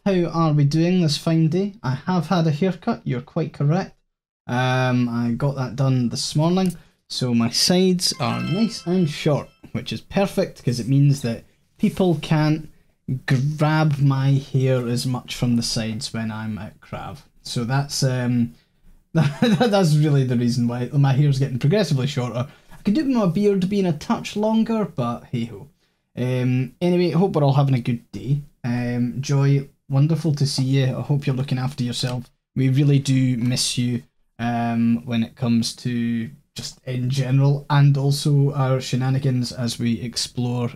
How are we doing this fine day? I have had a haircut, you're quite correct. I got that done this morning, so my sides are nice and short, which is perfect because it means that people can't grab my hair as much from the sides when I'm at Crav. So that's that's really the reason why my hair's getting progressively shorter. I could do with my beard being a touch longer, but hey ho. Anyway, I hope we're all having a good day. Joy, wonderful to see you. I hope you're looking after yourself. We really do miss you when it comes to just in general, and also our shenanigans as we explore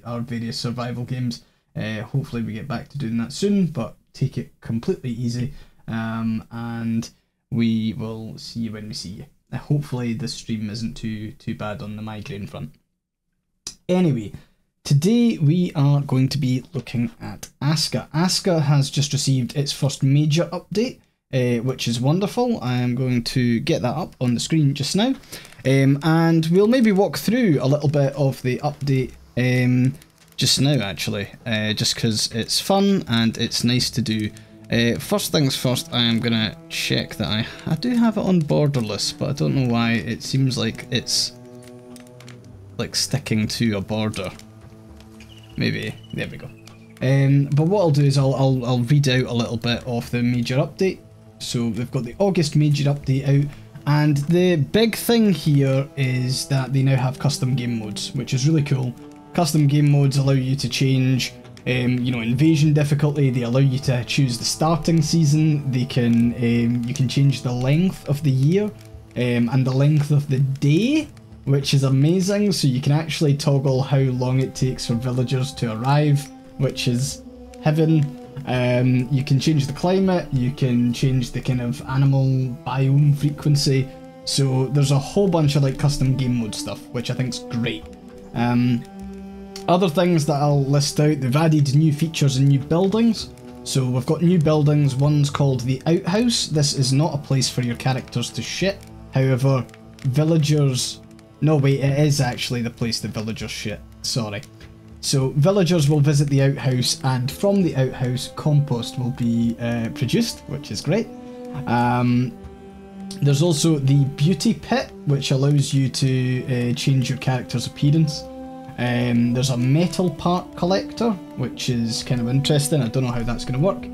our various survival games. Hopefully we get back to doing that soon, but take it completely easy, and we will see you when we see you. Hopefully the stream isn't too bad on the migraine front. Anyway, today we are going to be looking at ASKA. ASKA has just received its first major update, which is wonderful. I am going to get that up on the screen just now, and we'll maybe walk through a little bit of the update just now, actually, just because it's fun and it's nice to do. First things first, I am going to check that I do have it on borderless, but I don't know why it seems like it's like sticking to a border. Maybe, there we go. But what I'll do is I'll read out a little bit of the major update. So we've got the August major update out, and the big thing here is that they now have custom game modes, which is really cool. Custom game modes allow you to change you know, invasion difficulty. They allow you to choose the starting season. They can you can change the length of the year and the length of the day, which is amazing. So you can actually toggle how long it takes for villagers to arrive, which is heaven. You can change the climate, you can change the kind of animal biome frequency. So there's a whole bunch of like custom game mode stuff, which I think is great. Other things that I'll list out, they've added new features and new buildings. So we've got new buildings. One's called the Outhouse. This is not a place for your characters to shit. However, villagers... No, wait, it is actually the place that villagers shit. Sorry. So villagers will visit the outhouse, and from the outhouse, compost will be produced, which is great. There's also the Beauty Pit, which allows you to change your character's appearance. There's a metal part collector, which is kind of interesting. I don't know how that's going to work.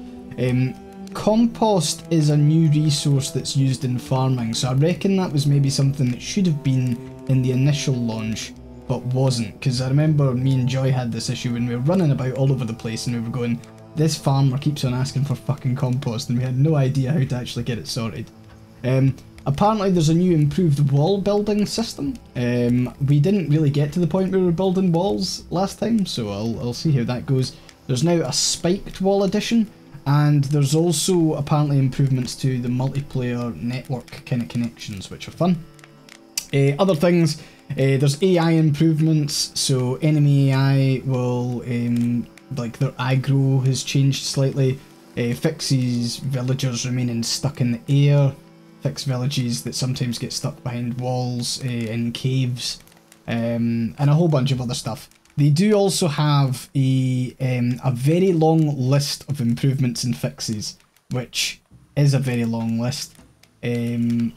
Compost is a new resource that's used in farming, so I reckon that was maybe something that should have been in the initial launch, but wasn't, because I remember me and Joy had this issue when we were running about all over the place and we were going, this farmer keeps on asking for fucking compost, and we had no idea how to actually get it sorted. Apparently there's a new improved wall building system. We didn't really get to the point where we were building walls last time, so I'll see how that goes. There's now a spiked wall addition, and there's also apparently improvements to the multiplayer network kind of connections, which are fun. Other things, there's AI improvements, so enemy AI will, like their aggro has changed slightly, fixes villagers remaining stuck in the air, fix villages that sometimes get stuck behind walls in caves, and a whole bunch of other stuff. They do also have a very long list of improvements and fixes, which is a very long list, and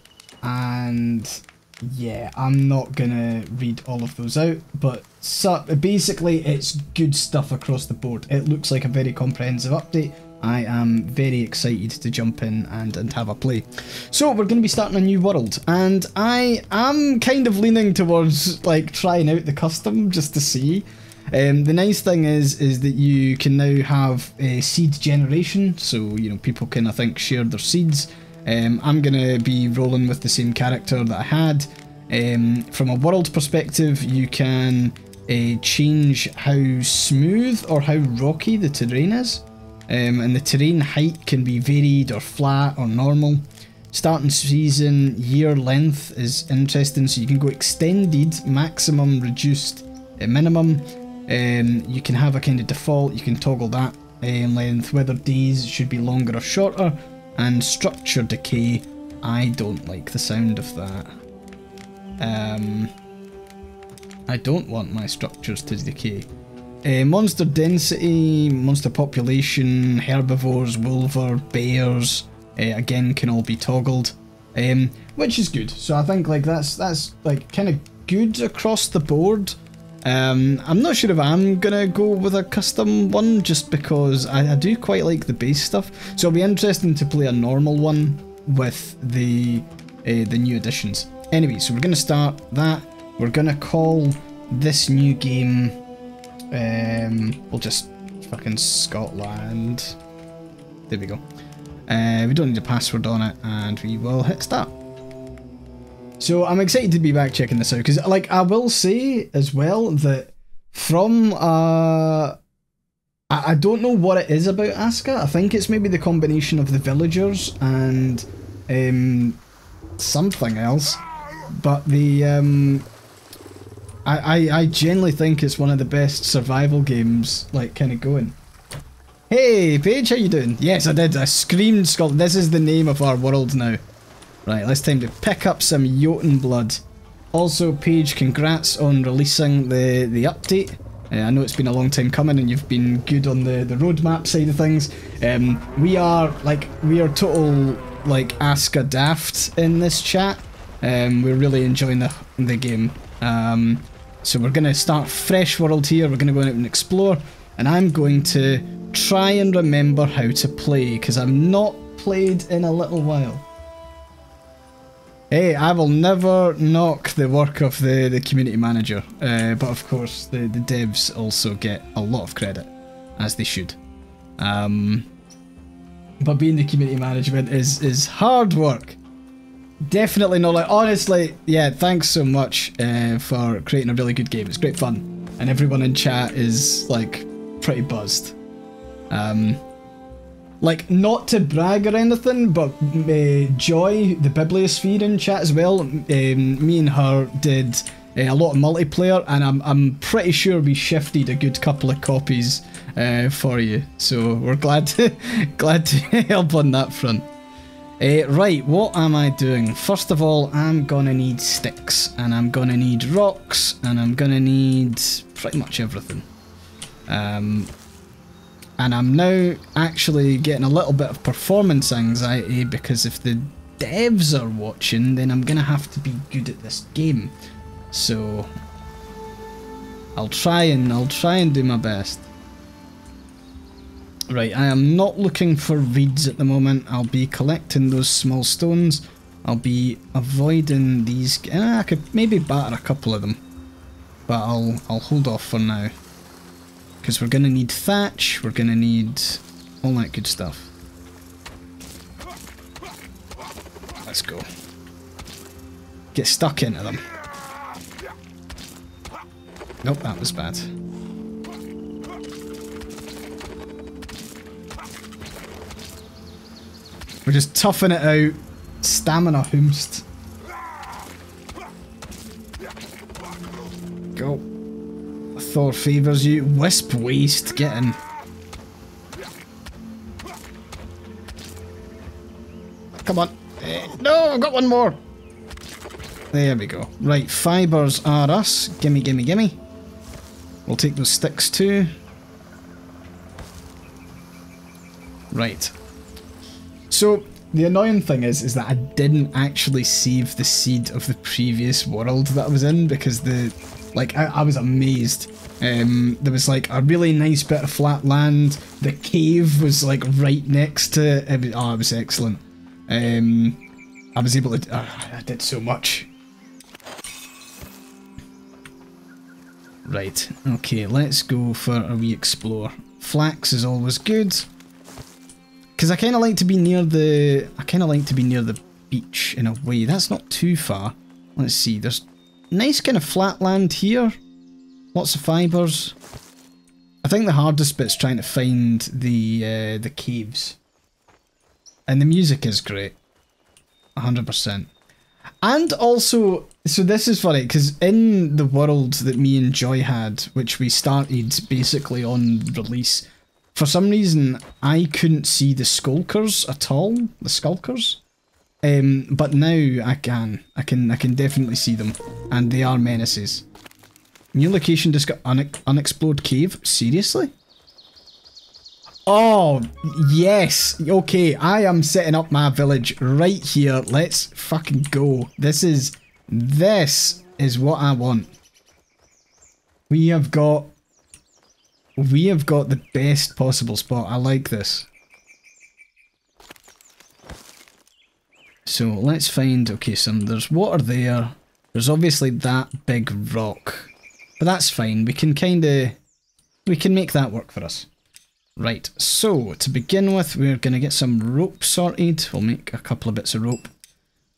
yeah, I'm not gonna read all of those out, but basically it's good stuff across the board. It looks like a very comprehensive update. I am very excited to jump in and have a play. So we're going to be starting a new world, and I am kind of leaning towards like trying out the custom just to see. The nice thing is that you can now have seed generation, so you know people can, I think, share their seeds. I'm going to be rolling with the same character that I had. From a world perspective, you can change how smooth or how rocky the terrain is. And the terrain height can be varied or flat or normal. Starting season, year length is interesting, so you can go extended, maximum, reduced, minimum. You can have a kind of default, you can toggle that length, whether days should be longer or shorter, and structure decay. I don't like the sound of that. I don't want my structures to decay. monster density, monster population, herbivores, wolver, bears, again can all be toggled, which is good. So I think like that's like kind of good across the board. I'm not sure if I'm gonna go with a custom one just because I do quite like the base stuff. So it'll be interesting to play a normal one with the new additions. Anyway, so we're gonna start that. We're gonna call this new game. We'll just fucking Scotland. There we go. We don't need a password on it, and we will hit start. So I'm excited to be back checking this out because, like, I will say as well that from I don't know what it is about ASKA. I think it's maybe the combination of the villagers and something else, but the I genuinely think it's one of the best survival games, like, kind of going. Hey, Paige, how you doing? Yes, I did. I screamed Scotland. This is the name of our world now. Right, it's time to pick up some Jotun blood. Also, Paige, congrats on releasing the update. I know it's been a long time coming and you've been good on the roadmap side of things. We are total, like, ASKA daft in this chat. We're really enjoying the game. So we're going to start fresh world here, we're going to go out and explore, and I'm going to try and remember how to play, because I've not played in a little while. Hey, I will never knock the work of the community manager, but of course the devs also get a lot of credit, as they should. But being the community management is hard work. Definitely not like, honestly, yeah, thanks so much for creating a really good game. It's great fun. And everyone in chat is, like, pretty buzzed. Like, not to brag or anything, but Joy, the Bibliosphere in chat as well, me and her did a lot of multiplayer, and I'm pretty sure we shifted a good couple of copies for you. So we're glad to help on that front. Right, what am I doing? First of all, I'm gonna need sticks, and I'm gonna need rocks, and I'm gonna need pretty much everything. And I'm now actually getting a little bit of performance anxiety because if the devs are watching, then I'm gonna have to be good at this game. So I'll try and do my best. Right, I am not looking for reeds at the moment. I'll be collecting those small stones. I'll be avoiding these. I could maybe batter a couple of them, but I'll hold off for now. Because we're going to need thatch, we're going to need all that good stuff. Let's go. Get stuck into them. Nope, that was bad. We're just toughing it out. Stamina hoomst. Go. Thor favours you. Wisp waste. Get in. Come on. No, I've got one more. There we go. Right, fibres are us. Gimme, gimme, gimme. We'll take those sticks too. Right. So, the annoying thing is that I didn't actually save the seed of the previous world that I was in because I was amazed. There was like a really nice bit of flat land. The cave was like right next to it. Oh, it was excellent. I was able to. I did so much. Right. Okay. Let's go for a wee explore. Flax is always good. Because I kind of like to be near the. I kind of like to be near the beach in a way. That's not too far. Let's see. There's nice kind of flat land here. Lots of fibres. I think the hardest bit's trying to find the caves. And the music is great. 100%. And also, so this is funny, because in the world that me and Joy had, which we started basically on release, for some reason I couldn't see the skulkers at all, the skulkers. But now I can definitely see them, and they are menaces. New location just got unexplored cave. Seriously? Oh, yes. Okay, I am setting up my village right here. Let's fucking go. This is what I want. We have got the best possible spot. I like this. So let's find, okay, so there's water there. There's obviously that big rock. But that's fine. We can make that work for us. Right, so to begin with, we're going to get some rope sorted. We'll make a couple of bits of rope.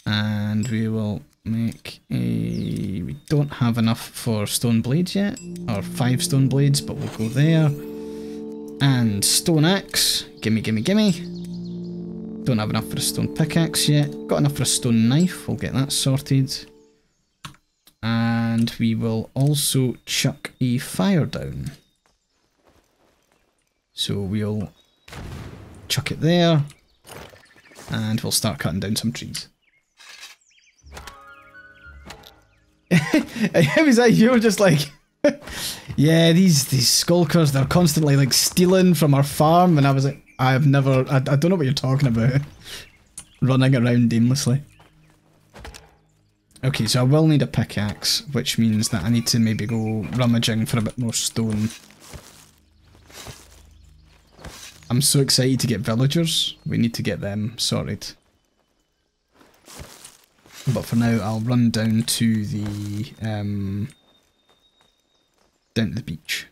And we will make a... We don't have enough for stone blades yet. Or 5 stone blades, but we'll go there. And stone axe. Gimme, gimme, gimme. Don't have enough for a stone pickaxe yet. Got enough for a stone knife. We'll get that sorted. And we will also chuck a fire down. So we'll chuck it there. And we'll start cutting down some trees. It was like, you were just like... yeah, these skulkers, they're constantly like stealing from our farm. And I was like... I don't know what you're talking about. Running around aimlessly. Okay, so I will need a pickaxe, which means that I need to maybe go rummaging for a bit more stone. I'm so excited to get villagers. We need to get them sorted. But for now, I'll run down to the beach.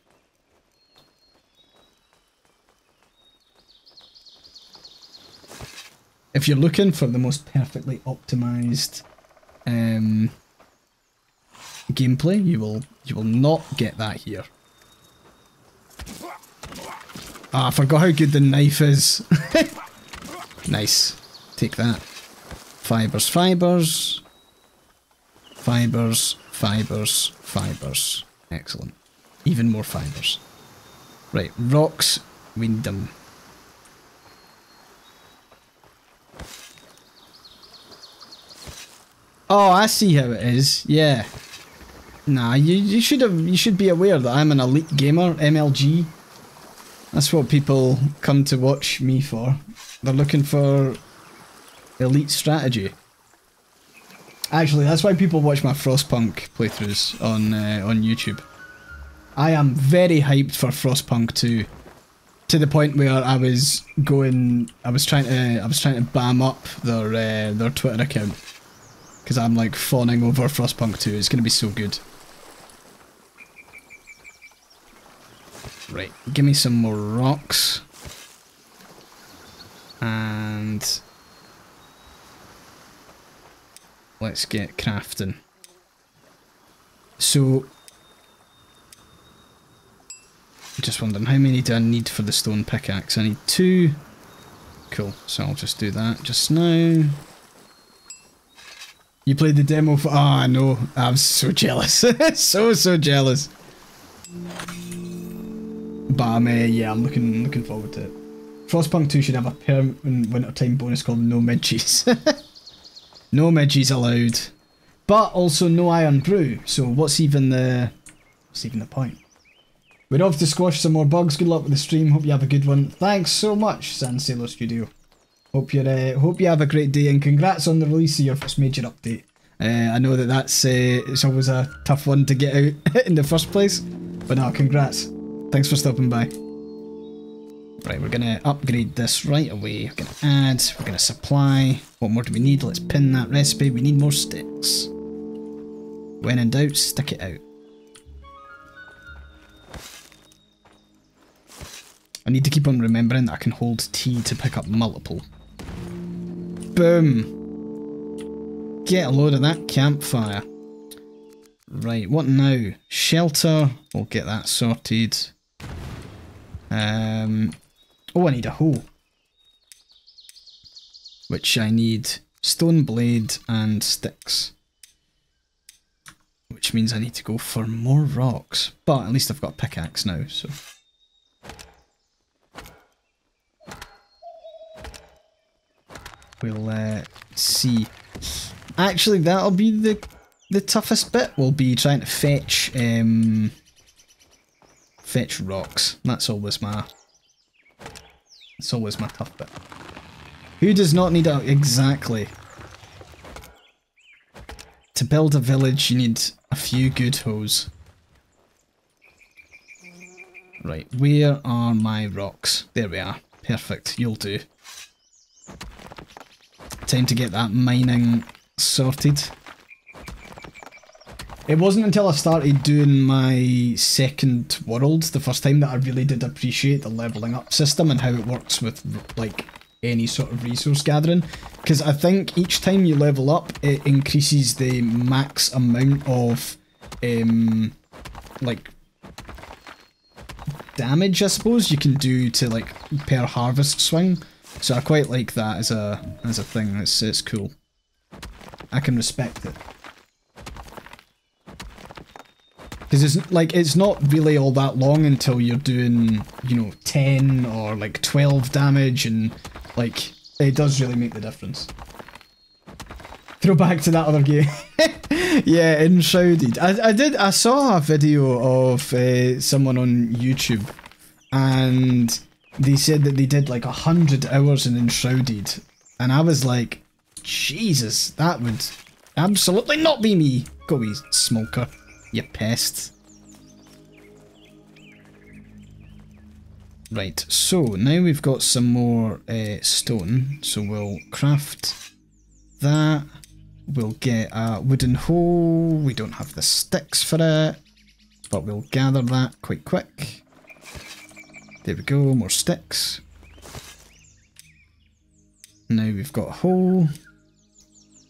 If you're looking for the most perfectly optimized gameplay, you will not get that here. Ah, I forgot how good the knife is. Nice. Take that. Fibers, fibers. Fibers, fibers, fibers. Excellent. Even more fibers. Right, rocks, we need them. Oh, I see how it is. Yeah. Nah, you should be aware that I'm an elite gamer, MLG. That's what people come to watch me for. They're looking for elite strategy. Actually, that's why people watch my Frostpunk playthroughs on YouTube. I am very hyped for Frostpunk 2, to the point where I was trying to bam up their Twitter account. Because I'm like fawning over Frostpunk 2. It's going to be so good. Right, give me some more rocks. And let's get crafting. So, just wondering, how many do I need for the stone pickaxe? I need 2. Cool, so I'll just do that just now. You played the demo for... Oh, I know. I'm so jealous. so jealous. But yeah, I'm looking forward to it. Frostpunk 2 should have a permanent wintertime bonus called no midges. No midges allowed. But also no iron brew. So what's even the point? We're off to squash some more bugs. Good luck with the stream. Hope you have a good one. Thanks so much, Sand Sailor Studio. Hope you have a great day, and congrats on the release of your first major update. I know that's it's always a tough one to get out in the first place, but no, congrats. Thanks for stopping by. Right, we're gonna upgrade this right away. We're gonna add, we're gonna supply. What more do we need? Let's pin that recipe. We need more sticks. When in doubt, stick it out. I need to keep on remembering that I can hold T to pick up multiple. Boom! Get a load of that campfire. Right, what now? Shelter. We'll get that sorted. Oh, I need a hoe. Which I need stone blade and sticks. Which means I need to go for more rocks. But at least I've got a pickaxe now, so... We'll see. Actually, that'll be the the toughest bit will be trying to fetch fetch rocks. That's always my tough bit. Who does not need a exactly? To build a village, you need a few good hoes. Right, where are my rocks? There we are. Perfect, you'll do. Time to get that mining sorted. It wasn't until I started doing my second world, the first time, that I really did appreciate the levelling up system and how it works with, like, any sort of resource gathering. Because I think each time you level up, it increases the max amount of, like, damage, I suppose, you can do to, like, per harvest swing. So I quite like that as a thing. It's cool. I can respect it. Because it's not really all that long until you're doing, you know, 10 or like 12 damage, and like it does really make the difference. Throw back to that other game. Yeah, Enshrouded. I saw a video of someone on YouTube, and they said that they did like 100 hours in Enshrouded, and I was like, Jesus, that would absolutely not be me. Go wee smoker, you pest. Right, so now we've got some more stone, so we'll craft that. We'll get a wooden hoe. We don't have the sticks for it, but we'll gather that quite quick. There we go, more sticks. Now we've got a hoe.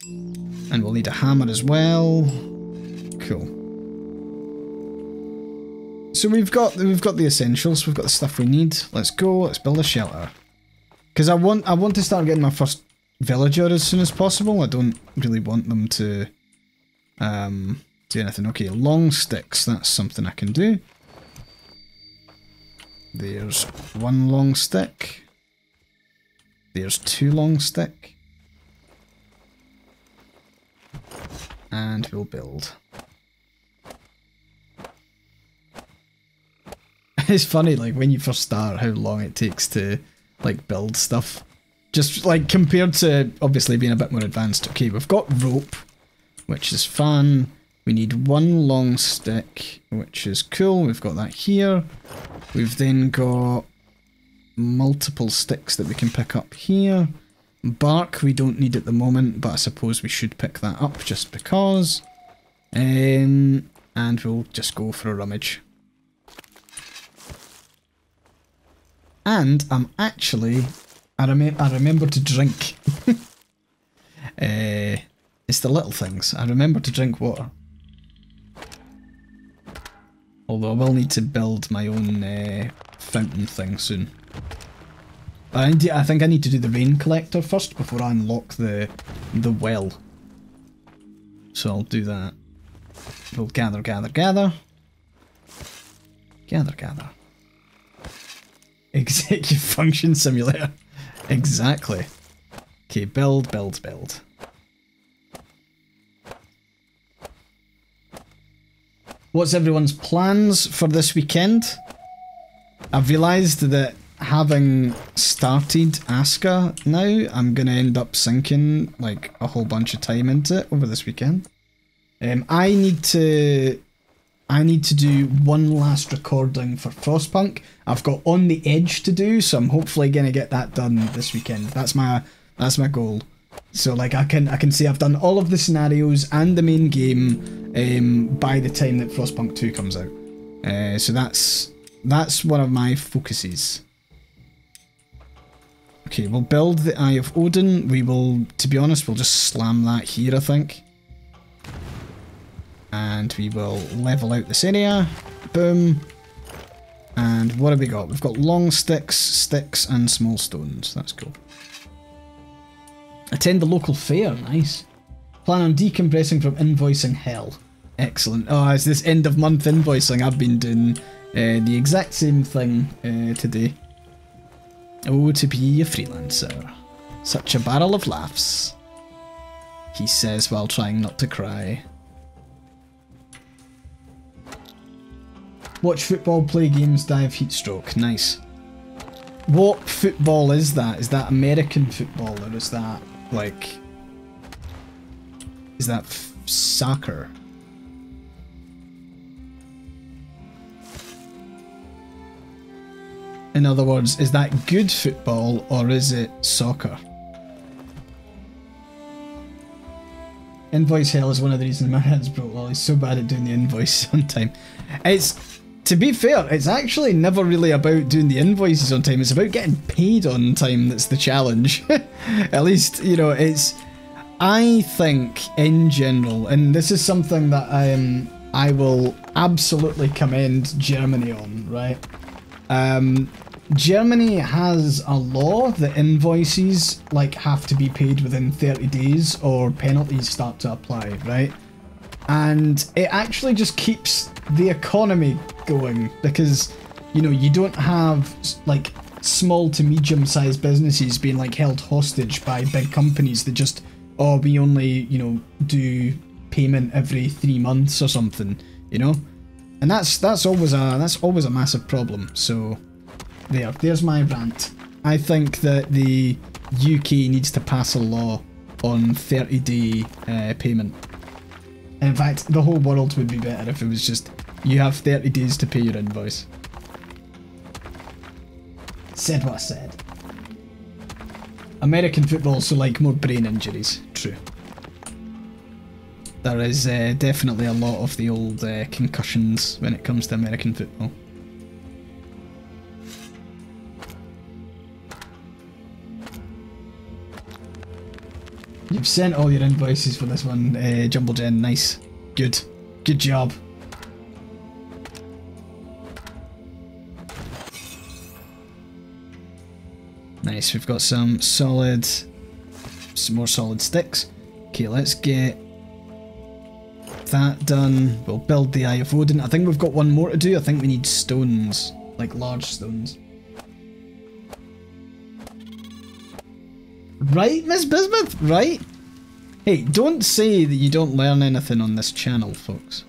And we'll need a hammer as well. Cool. So we've got the essentials, we've got the stuff we need. Let's go, let's build a shelter. Because I want to start getting my first villager as soon as possible. I don't really want them to do anything. Okay, long sticks, that's something I can do. There's one long stick. There's two long stick. And we'll build. It's funny, like, when you first start, how long it takes to, like, build stuff. Just, like, compared to, obviously, being a bit more advanced. Okay, we've got rope, which is fun. We need one long stick, which is cool. We've got that here. We've then got multiple sticks that we can pick up here. Bark we don't need at the moment, but I suppose we should pick that up just because. And we'll just go for a rummage. And I'm actually... I remember to drink. It's the little things. I remember to drink water. Although I will need to build my own fountain thing soon. I think I need to do the rain collector first before I unlock the well. So I'll do that. We'll gather. Gather. Executive function simulator. Exactly. Okay, build. What's everyone's plans for this weekend? I've realised that having started ASKA now, I'm going to end up sinking like a whole bunch of time into it over this weekend. I need to do one last recording for Frostpunk. I've got On the Edge to do, so I'm hopefully going to get that done this weekend. That's my goal. So like I can say I've done all of the scenarios and the main game by the time that Frostpunk 2 comes out. So that's one of my focuses. Okay, we'll build the Eye of Odin. We will, to be honest, we'll just slam that here, I think. And we will level out this area. Boom. And what have we got? We've got long sticks, and small stones. That's cool. Attend the local fair. Nice. Plan on decompressing from invoicing hell. Excellent. Oh, it's this end of month invoicing. I've been doing the exact same thing today. Oh, to be a freelancer. Such a barrel of laughs. He says while trying not to cry. Watch football, play games, dive, heatstroke. Nice. What football is that? Is that American football or is that like... Is that soccer? In other words, is that good football or is it soccer? Invoice hell is one of the reasons my head's broke. Well, he's so bad at doing the invoice on time. It's, to be fair, it's actually never really about doing the invoices on time. It's about getting paid on time that's the challenge. At least, you know, it's... I think, in general, and this is something that I will absolutely commend Germany on, right? Germany has a law that invoices like have to be paid within 30 days or penalties start to apply, right? And it actually just keeps the economy going because, you know, you don't have like small to medium-sized businesses being like held hostage by big companies that just, oh, we only, you know, do payment every 3 months or something, you know? And that's always a massive problem. So there's my rant. I think that the UK needs to pass a law on 30-day payment. In fact, the whole world would be better if it was just, you have 30 days to pay your invoice. Said what I said. American football, so like more brain injuries. True. There is definitely a lot of the old concussions when it comes to American football. You've sent all your invoices for this one, Jumble Jen. Nice. Good. Good job. Nice, we've got some more solid sticks. Okay, let's get that done. We'll build the Eye of Odin. I think we've got one more to do. I think we need stones, like large stones. Right, Miss Bismuth? Right? Hey, don't say that you don't learn anything on this channel, folks.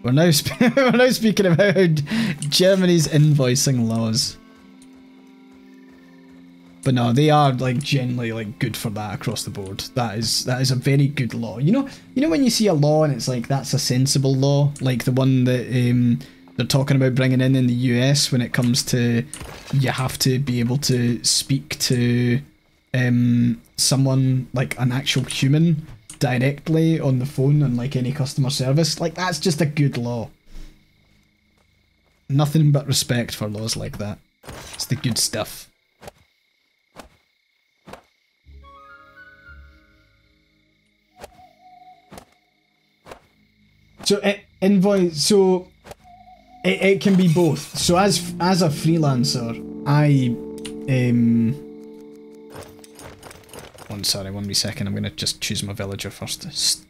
We're now speaking about Germany's invoicing laws. But no, they are like generally like good for that across the board. That is a very good law. You know when you see a law and it's like that's a sensible law, like the one that they're talking about bringing in the US when it comes to you have to be able to speak to someone like an actual human directly on the phone and like any customer service. Like that's just a good law. Nothing but respect for laws like that. It's the good stuff. So it can be both. So as a freelancer, one wee second, I'm gonna just choose my villager first.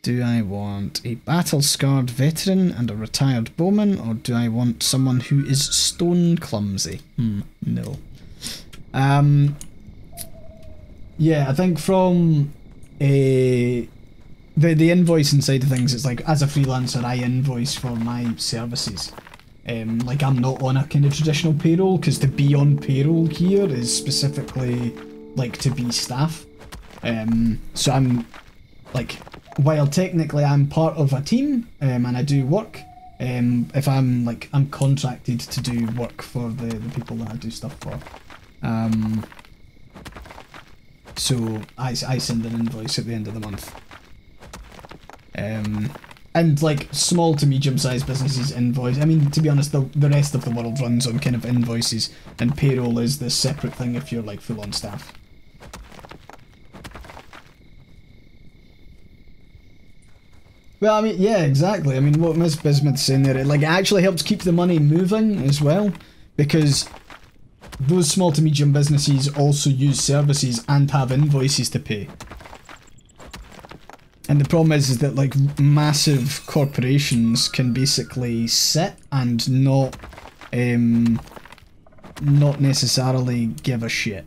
Do I want a battle-scarred veteran and a retired bowman, or do I want someone who is stone clumsy? No. Yeah, I think from the invoicing side of things, it's like, as a freelancer, I invoice for my services. Like, I'm not on a kind of traditional payroll, because to be on payroll here is specifically, like, to be staff. So I'm, like, while technically I'm part of a team, and I do work, if I'm, like, I'm contracted to do work for the people that I do stuff for. So I send an invoice at the end of the month. And like small to medium-sized businesses invoice. I mean, to be honest, the rest of the world runs on kind of invoices, and payroll is the separate thing if you're like full-on staff. Well, I mean, yeah, exactly. I mean, what Ms. Bismuth's saying there, it actually helps keep the money moving as well, because those small to medium businesses also use services and have invoices to pay. And the problem is that like massive corporations can basically sit and not necessarily give a shit.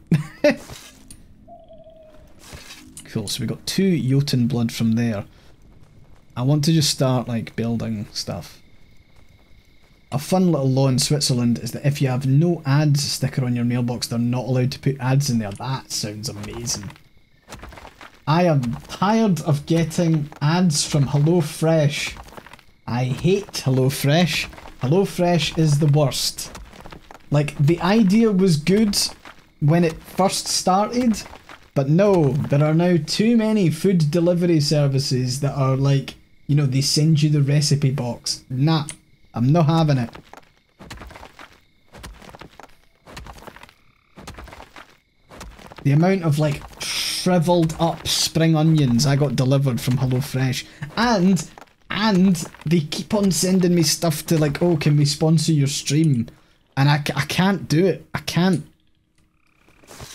Cool, so we got 2 Jotun blood from there. I want to just start like building stuff. a fun little law in Switzerland is that if you have no ads sticker on your mailbox, they're not allowed to put ads in there. That sounds amazing. I am tired of getting ads from HelloFresh. I hate HelloFresh. HelloFresh is the worst. Like, the idea was good when it first started, but no, there are now too many food delivery services that are like, you know, they send you the recipe box. Nah, I'm not having it. The amount of like shriveled up spring onions I got delivered from HelloFresh, and they keep on sending me stuff to like, oh, can we sponsor your stream? And I can't do it. I can't.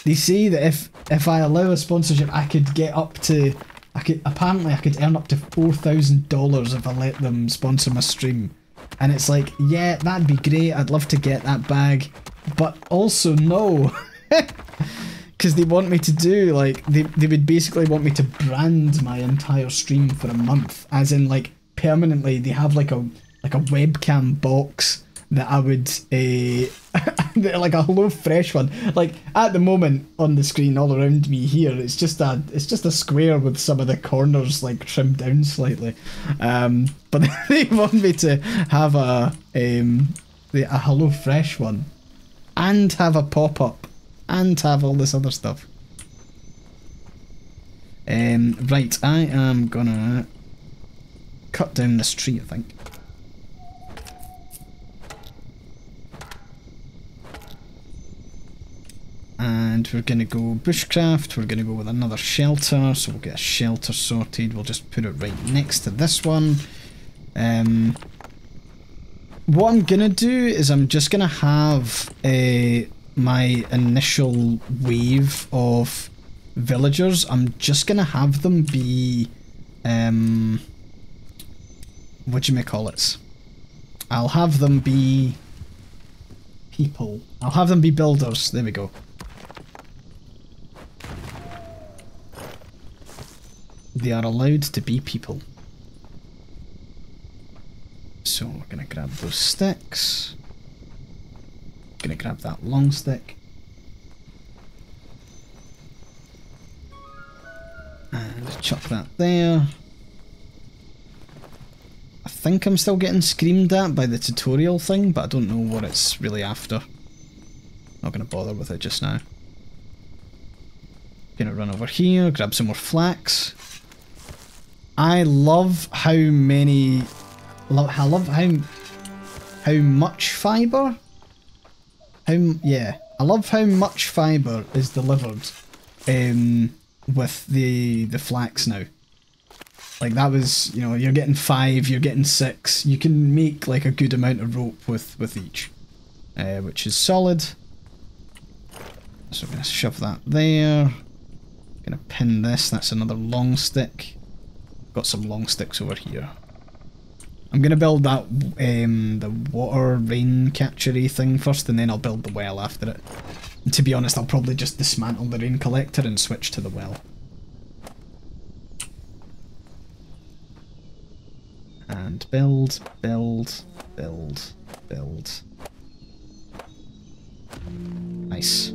They say that if I allow a sponsorship, I could get up to, apparently I could earn up to $4,000 if I let them sponsor my stream. And it's like, yeah, that'd be great. I'd love to get that bag, but also no. Because they want me to do, like, they would basically want me to brand my entire stream for a month. As in, like, permanently, they have like a webcam box that I would, like a HelloFresh one. Like, at the moment, on the screen all around me here, it's just a square with some of the corners, like, trimmed down slightly. But they want me to have a HelloFresh one. And have a pop-up. And have all this other stuff. Right, I am gonna cut down this tree, I think. And we're gonna go bushcraft, we're gonna go with another shelter, so we'll get a shelter sorted, we'll just put it right next to this one. What I'm gonna do is I'm just gonna have my initial wave of villagers, I'm just gonna have them be, whatchamacallits? I'll have them be people. I'll have them be builders, there we go. They are allowed to be people. So we're gonna grab those sticks. Gonna grab that long stick. And chuck that there. I think I'm still getting screamed at by the tutorial thing, but I don't know what it's really after. Not gonna bother with it just now. Gonna run over here, grab some more flax. I love how many... I love how much fibre? Yeah, I love how much fibre is delivered with the flax now. Like, that was, you know, you're getting 5, you're getting 6. You can make like a good amount of rope with each, which is solid. So I'm gonna shove that there. Gonna pin this. That's another long stick. Got some long sticks over here. I'm gonna build that the water rain catcher-y thing first, and then I'll build the well after it. And to be honest, I'll probably just dismantle the rain collector and switch to the well. And build, build, build, build. Nice.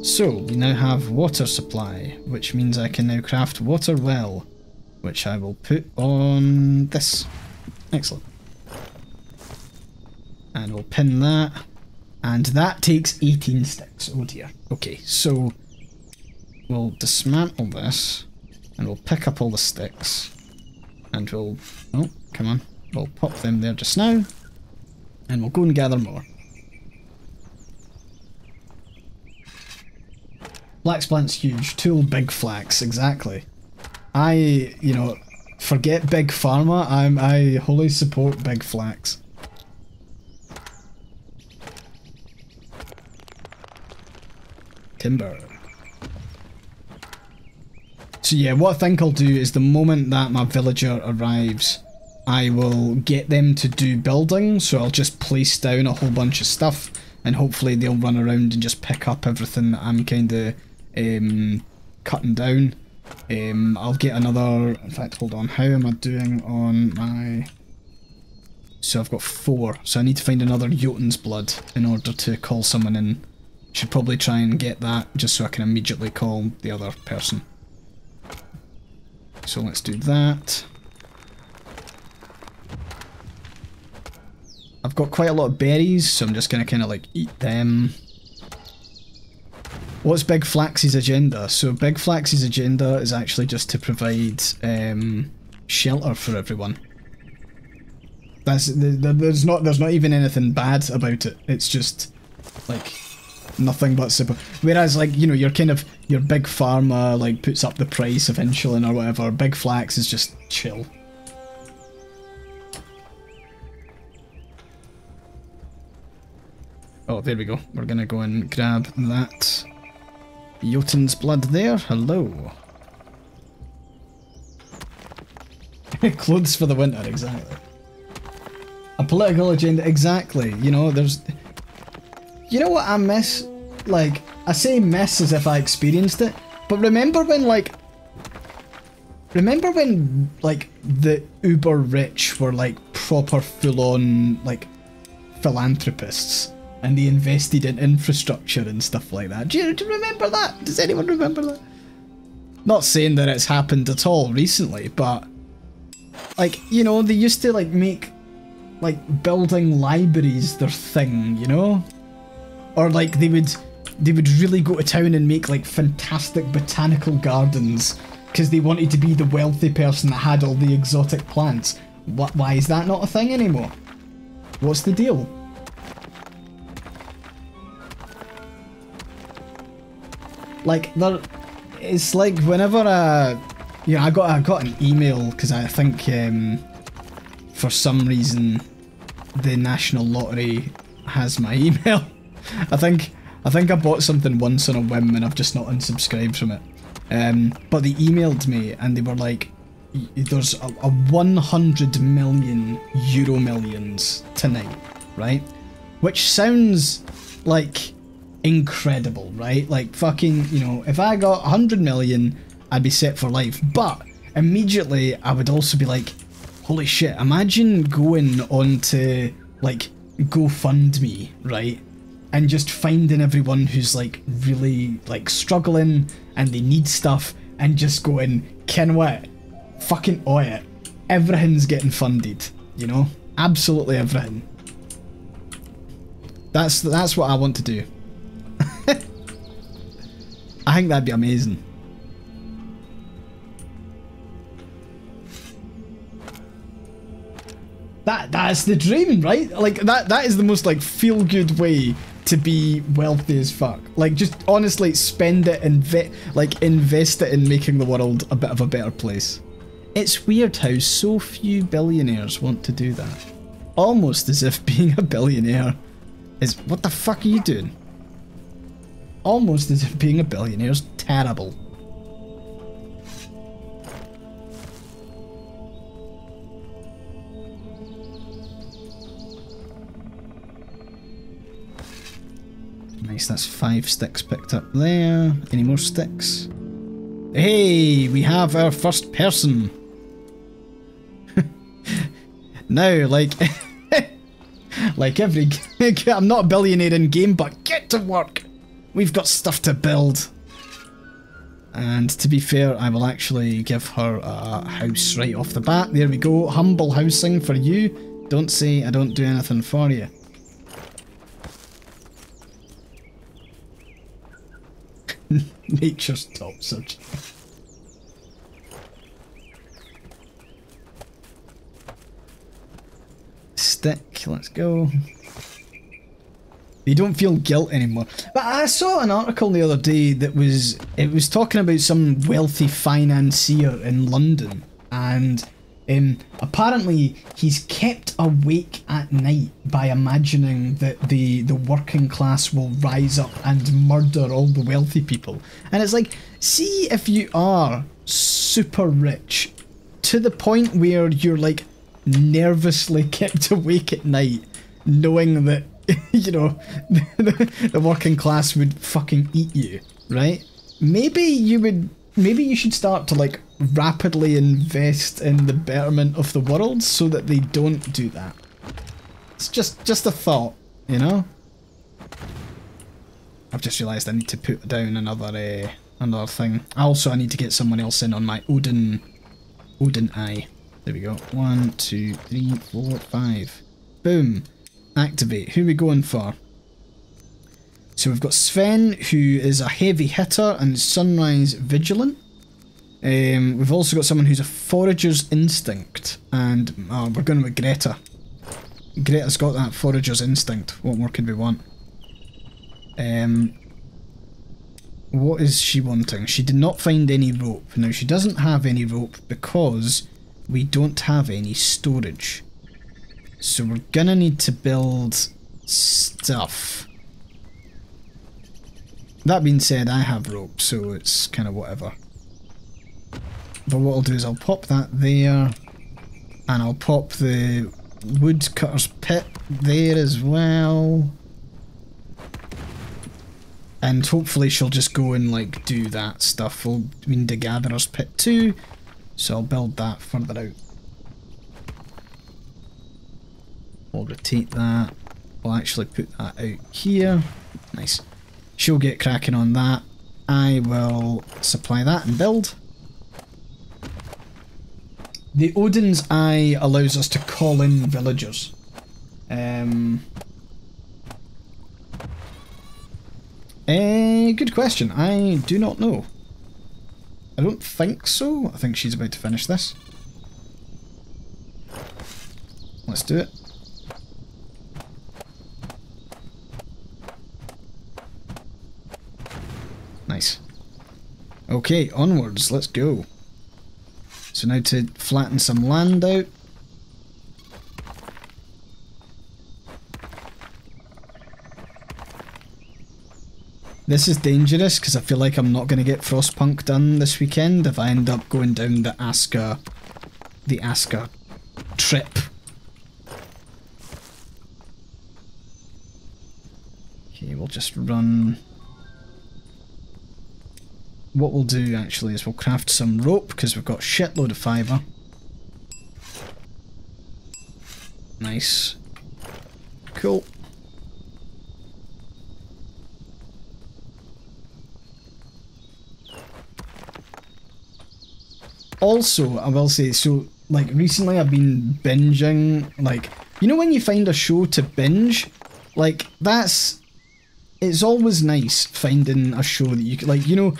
So, we now have water supply, which means I can now craft water well, which I will put on this. Excellent. And we'll pin that. And that takes 18 sticks. Oh dear. Okay, so we'll dismantle this, and we'll pick up all the sticks. And we'll... oh, come on. We'll pop them there just now. And we'll go and gather more. Flax plant's huge. Tool big flax, exactly. You know, forget big pharma, I wholly support big flax. Timber. So yeah, what I think I'll do is the moment that my villager arrives, I will get them to do building, so I'll just place down a whole bunch of stuff, and hopefully they'll run around and just pick up everything that I'm kind of cutting down. I'll get another... in fact, hold on, how am I doing on my So I've got 4. So I need to find another Jotun's blood in order to call someone in. Should probably try and get that just so I can immediately call the other person. So let's do that. I've got quite a lot of berries, so I'm just gonna kind of like eat them. What's Big Flax's agenda? So Big Flax's agenda is actually just to provide shelter for everyone. There's not even anything bad about it. It's just like nothing but super. Whereas like, you know, your big pharma like puts up the price of insulin or whatever. Big Flax is just chill. Oh, there we go. We're gonna go and grab that Jotun's blood there. Hello. Clothes for the winter, exactly. A political agenda, exactly. You know, there's... You know what I miss? Like, I say miss as if I experienced it, but remember when, like, the uber rich were, like, proper full-on, like, philanthropists, and they invested in infrastructure and stuff like that? Do you remember that? Does anyone remember that? Not saying that it's happened at all recently, but... Like, you know, they used to, like, make, like, building libraries their thing, you know? Or, like, they would really go to town and make, like, fantastic botanical gardens because they wanted to be the wealthy person that had all the exotic plants. Why is that not a thing anymore? What's the deal? Like, it's like whenever yeah, I got an email because I think for some reason the National Lottery has my email. I think I bought something once on a whim and I've just not unsubscribed from it. But they emailed me and they were like, "There's a 100 million euro millions tonight, right?" Which sounds like incredible, right? Like fucking, you know, if I got 100 million. I'd be set for life. But immediately I would also be like, holy shit, imagine going on to like GoFundMe, right? And just finding everyone who's like really like struggling and they need stuff and just going, ken what? Fucking owe it. Everything's getting funded, you know? Absolutely everything. That's what I want to do. I think that'd be amazing. That's the dream, right? Like that is the most like feel-good way to be wealthy as fuck. Like just honestly spend it and invest it in making the world a bit of a better place. It's weird how so few billionaires want to do that. Almost as if being a billionaire is... What the fuck are you doing? Almost as if being a billionaire is terrible. Nice, that's 5 sticks picked up there. Any more sticks? Hey, we have our first person. Now, like... like every... I'm not a billionaire in game, but get to work! We've got stuff to build. And to be fair, I will actually give her a house right off the bat. There we go. Humble housing for you. Don't say I don't do anything for you. Nature's top subject. Stick, let's go. They don't feel guilt anymore. But I saw an article the other day that was talking about some wealthy financier in London, and apparently he's kept awake at night by imagining that the working class will rise up and murder all the wealthy people. And it's like, see if you are super rich to the point where you're like nervously kept awake at night knowing that you know the working class would fucking eat you, right? Maybe you should start to like rapidly invest in the betterment of the world so that they don't do that. It's just a thought, you know? I've just realised I need to put down another thing. I need to get someone else in on my Odin eye. There we go. 1, 2, 3, 4, 5. Boom. Activate. Who are we going for? So we've got Sven, who is a heavy hitter and Sunrise Vigilant. We've also got someone who's a Forager's Instinct. And we're going with Greta. Greta's got that Forager's Instinct. What more could we want? What is she wanting? She did not find any rope. Now, she doesn't have any rope because we don't have any storage. So we're gonna need to build stuff. That being said, I have rope, so it's kind of whatever. But what I'll do is I'll pop that there, and I'll pop the woodcutter's pit there as well. And hopefully she'll just go and like do that stuff. We'll need the gatherer's pit too, so I'll build that further out. We'll rotate that. We'll actually put that out here. Nice. She'll get cracking on that. I will supply that and build. The Odin's Eye allows us to call in villagers. Good question. I do not know. I don't think so. I think she's about to finish this. Let's do it. Nice. Okay, onwards. Let's go. So now to flatten some land out. This is dangerous because I feel like I'm not going to get Frostpunk done this weekend if I end up going down the ASKA trip. Okay, we'll just run. What we'll do actually is we'll craft some rope because we've got a shitload of fibre. Nice. Cool. Also, I will say, so, like, recently I've been binging, like, you know when you find a show to binge? Like, it's always nice finding a show that you can, like, you know,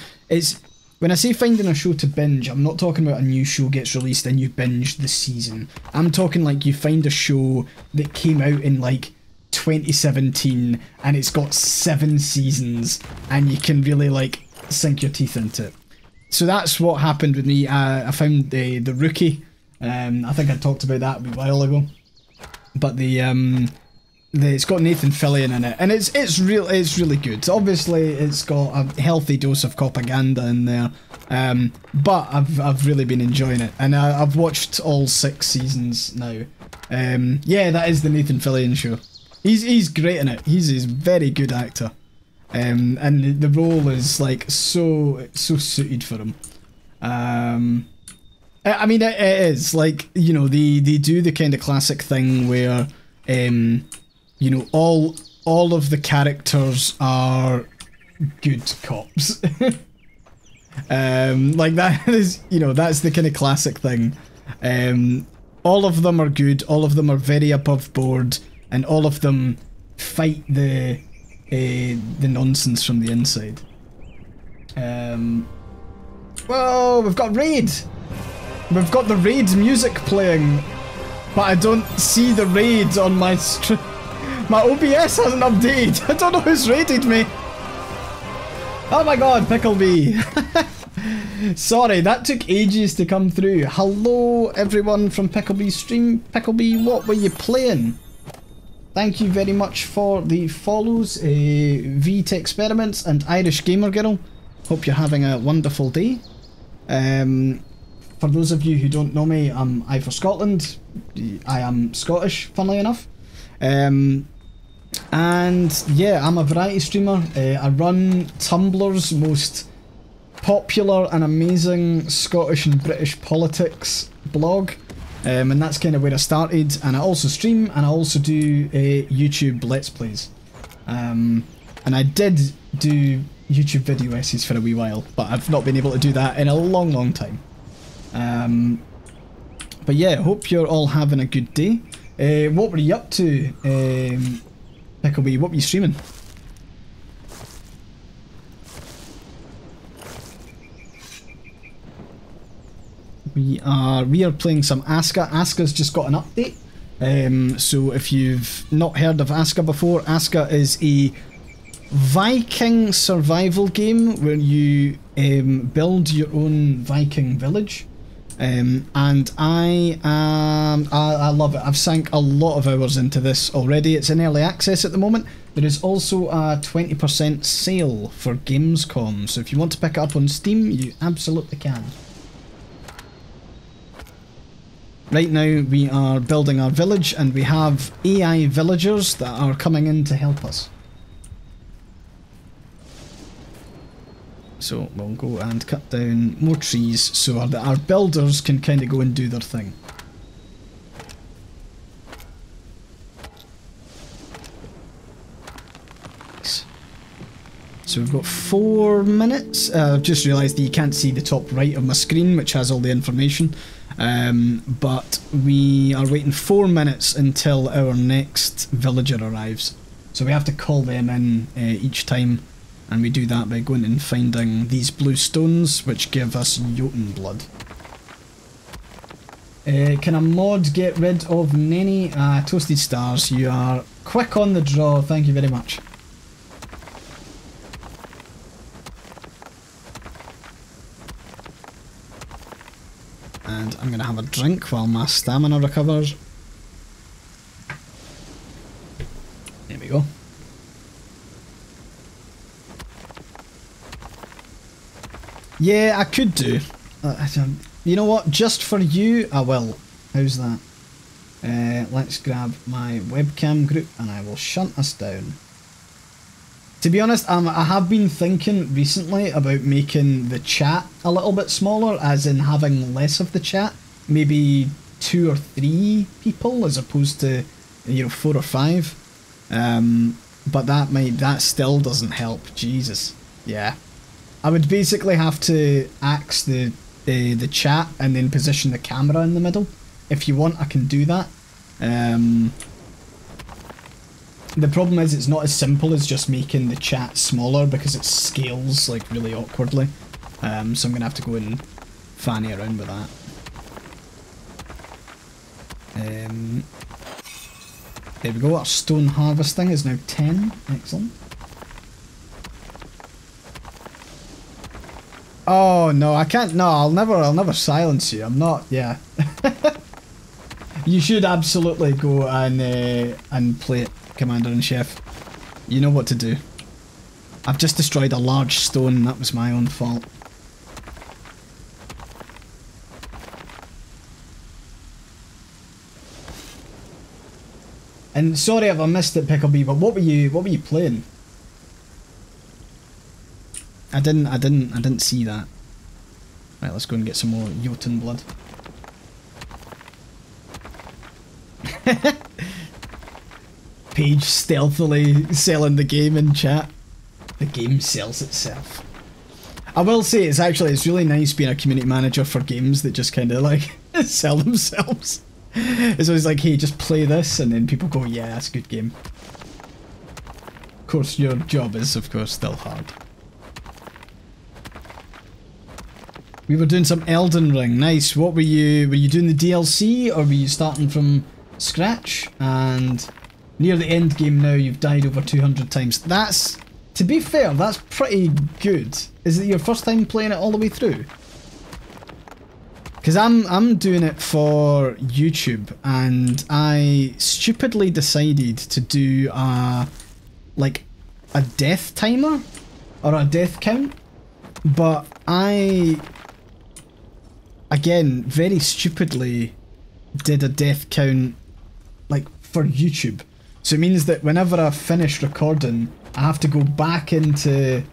when I say finding a show to binge, I'm not talking about a new show gets released and you binge the season. I'm talking like you find a show that came out in, like, 2017 and it's got 7 seasons and you can really, like, sink your teeth into it. So that's what happened with me. I found the Rookie. I think I talked about that a wee while ago. But it's got Nathan Fillion in it, and it's really good. Obviously, it's got a healthy dose of propaganda in there. But I've really been enjoying it, and I've watched all 6 seasons now. Yeah, that is the Nathan Fillion show. He's great in it. He's a very good actor. And the role is like so suited for him. I mean, it is like, you know, they do the kind of classic thing where, you know, all of the characters are good cops. Like that is, you know, that's the kind of classic thing. All of them are good. All of them are very above board, and all of them fight the nonsense from the inside. Whoa, we've got raid! We've got the raid music playing, but I don't see the raid on my my OBS hasn't updated. I don't know who's raided me. Oh my god, Picklebee. Sorry, that took ages to come through. Hello everyone from Picklebee's stream. Picklebee, what were you playing? Thank you very much for the follows, VT Experiments and Irish Gamer Girl. Hope you're having a wonderful day. For those of you who don't know me, I'm AyeforScotland. I am Scottish, funnily enough. And yeah, I'm a variety streamer. I run Tumblr's most popular and amazing Scottish and British politics blog. And that's kind of where I started, and I also stream, and I also do YouTube Let's Plays. And I did do YouTube video essays for a wee while, but I've not been able to do that in a long, long time. But yeah, hope you're all having a good day. What were you up to, Picklebee? What were you streaming? We are playing some ASKA. ASKA's just got an update. So if you've not heard of ASKA before, ASKA is a Viking survival game where you build your own Viking village. And I love it. I've sank a lot of hours into this already. It's in early access at the moment. There is also a 20% sale for Gamescom, so if you want to pick it up on Steam, you absolutely can. Right now we are building our village, and we have AI villagers that are coming in to help us. So we'll go and cut down more trees so our builders can kind of go and do their thing. So we've got 4 minutes. I've just realised that you can't see the top right of my screen, which has all the information. But we are waiting 4 minutes until our next villager arrives. So we have to call them in each time, and we do that by going and finding these blue stones, which give us Jotun blood. Can a mod get rid of Nenny? Toasted Stars, you are quick on the draw, thank you very much. And I'm going to have a drink while my stamina recovers. There we go. Yeah, I could do. You know what? Just for you, I will. How's that? Let's grab my webcam group and I will shut us down. To be honest, I have been thinking recently about making the chat a little bit smaller, as in having less of the chat. Maybe 2 or 3 people as opposed to, you know, 4 or 5. But that still doesn't help. Jesus. Yeah. I would basically have to axe the chat and then position the camera in the middle. If you want, I can do that. The problem is it's not as simple as just making the chat smaller because it scales like really awkwardly. So I'm going to have to go and fanny around with that. There we go, our stone harvesting is now 10. Excellent. Oh no, I can't. No, I'll never silence you. I'm not. Yeah. You should absolutely go and play it, Commander-in-Chief. You know what to do. I've just destroyed a large stone. That was my own fault. And sorry if I missed it, Picklebee, but what were you playing? I didn't see that. Right, let's go and get some more Jotun blood. Paige stealthily selling the game in chat. The game sells itself. I will say it's really nice being a community manager for games that just kind of like sell themselves. It's always like, hey, just play this, and then people go, yeah, that's a good game. Of course, your job is, of course, still hard. We were doing some Elden Ring. Nice. What were you doing the DLC, or were you starting from scratch? And near the end game now, you've died over 200 times. That's, to be fair, that's pretty good. Is it your first time playing it all the way through? Because I'm doing it for YouTube, and I stupidly decided to do like a death timer or a death count, but I again very stupidly did a death count like for YouTube. So it means that whenever I finish recording, I have to go back into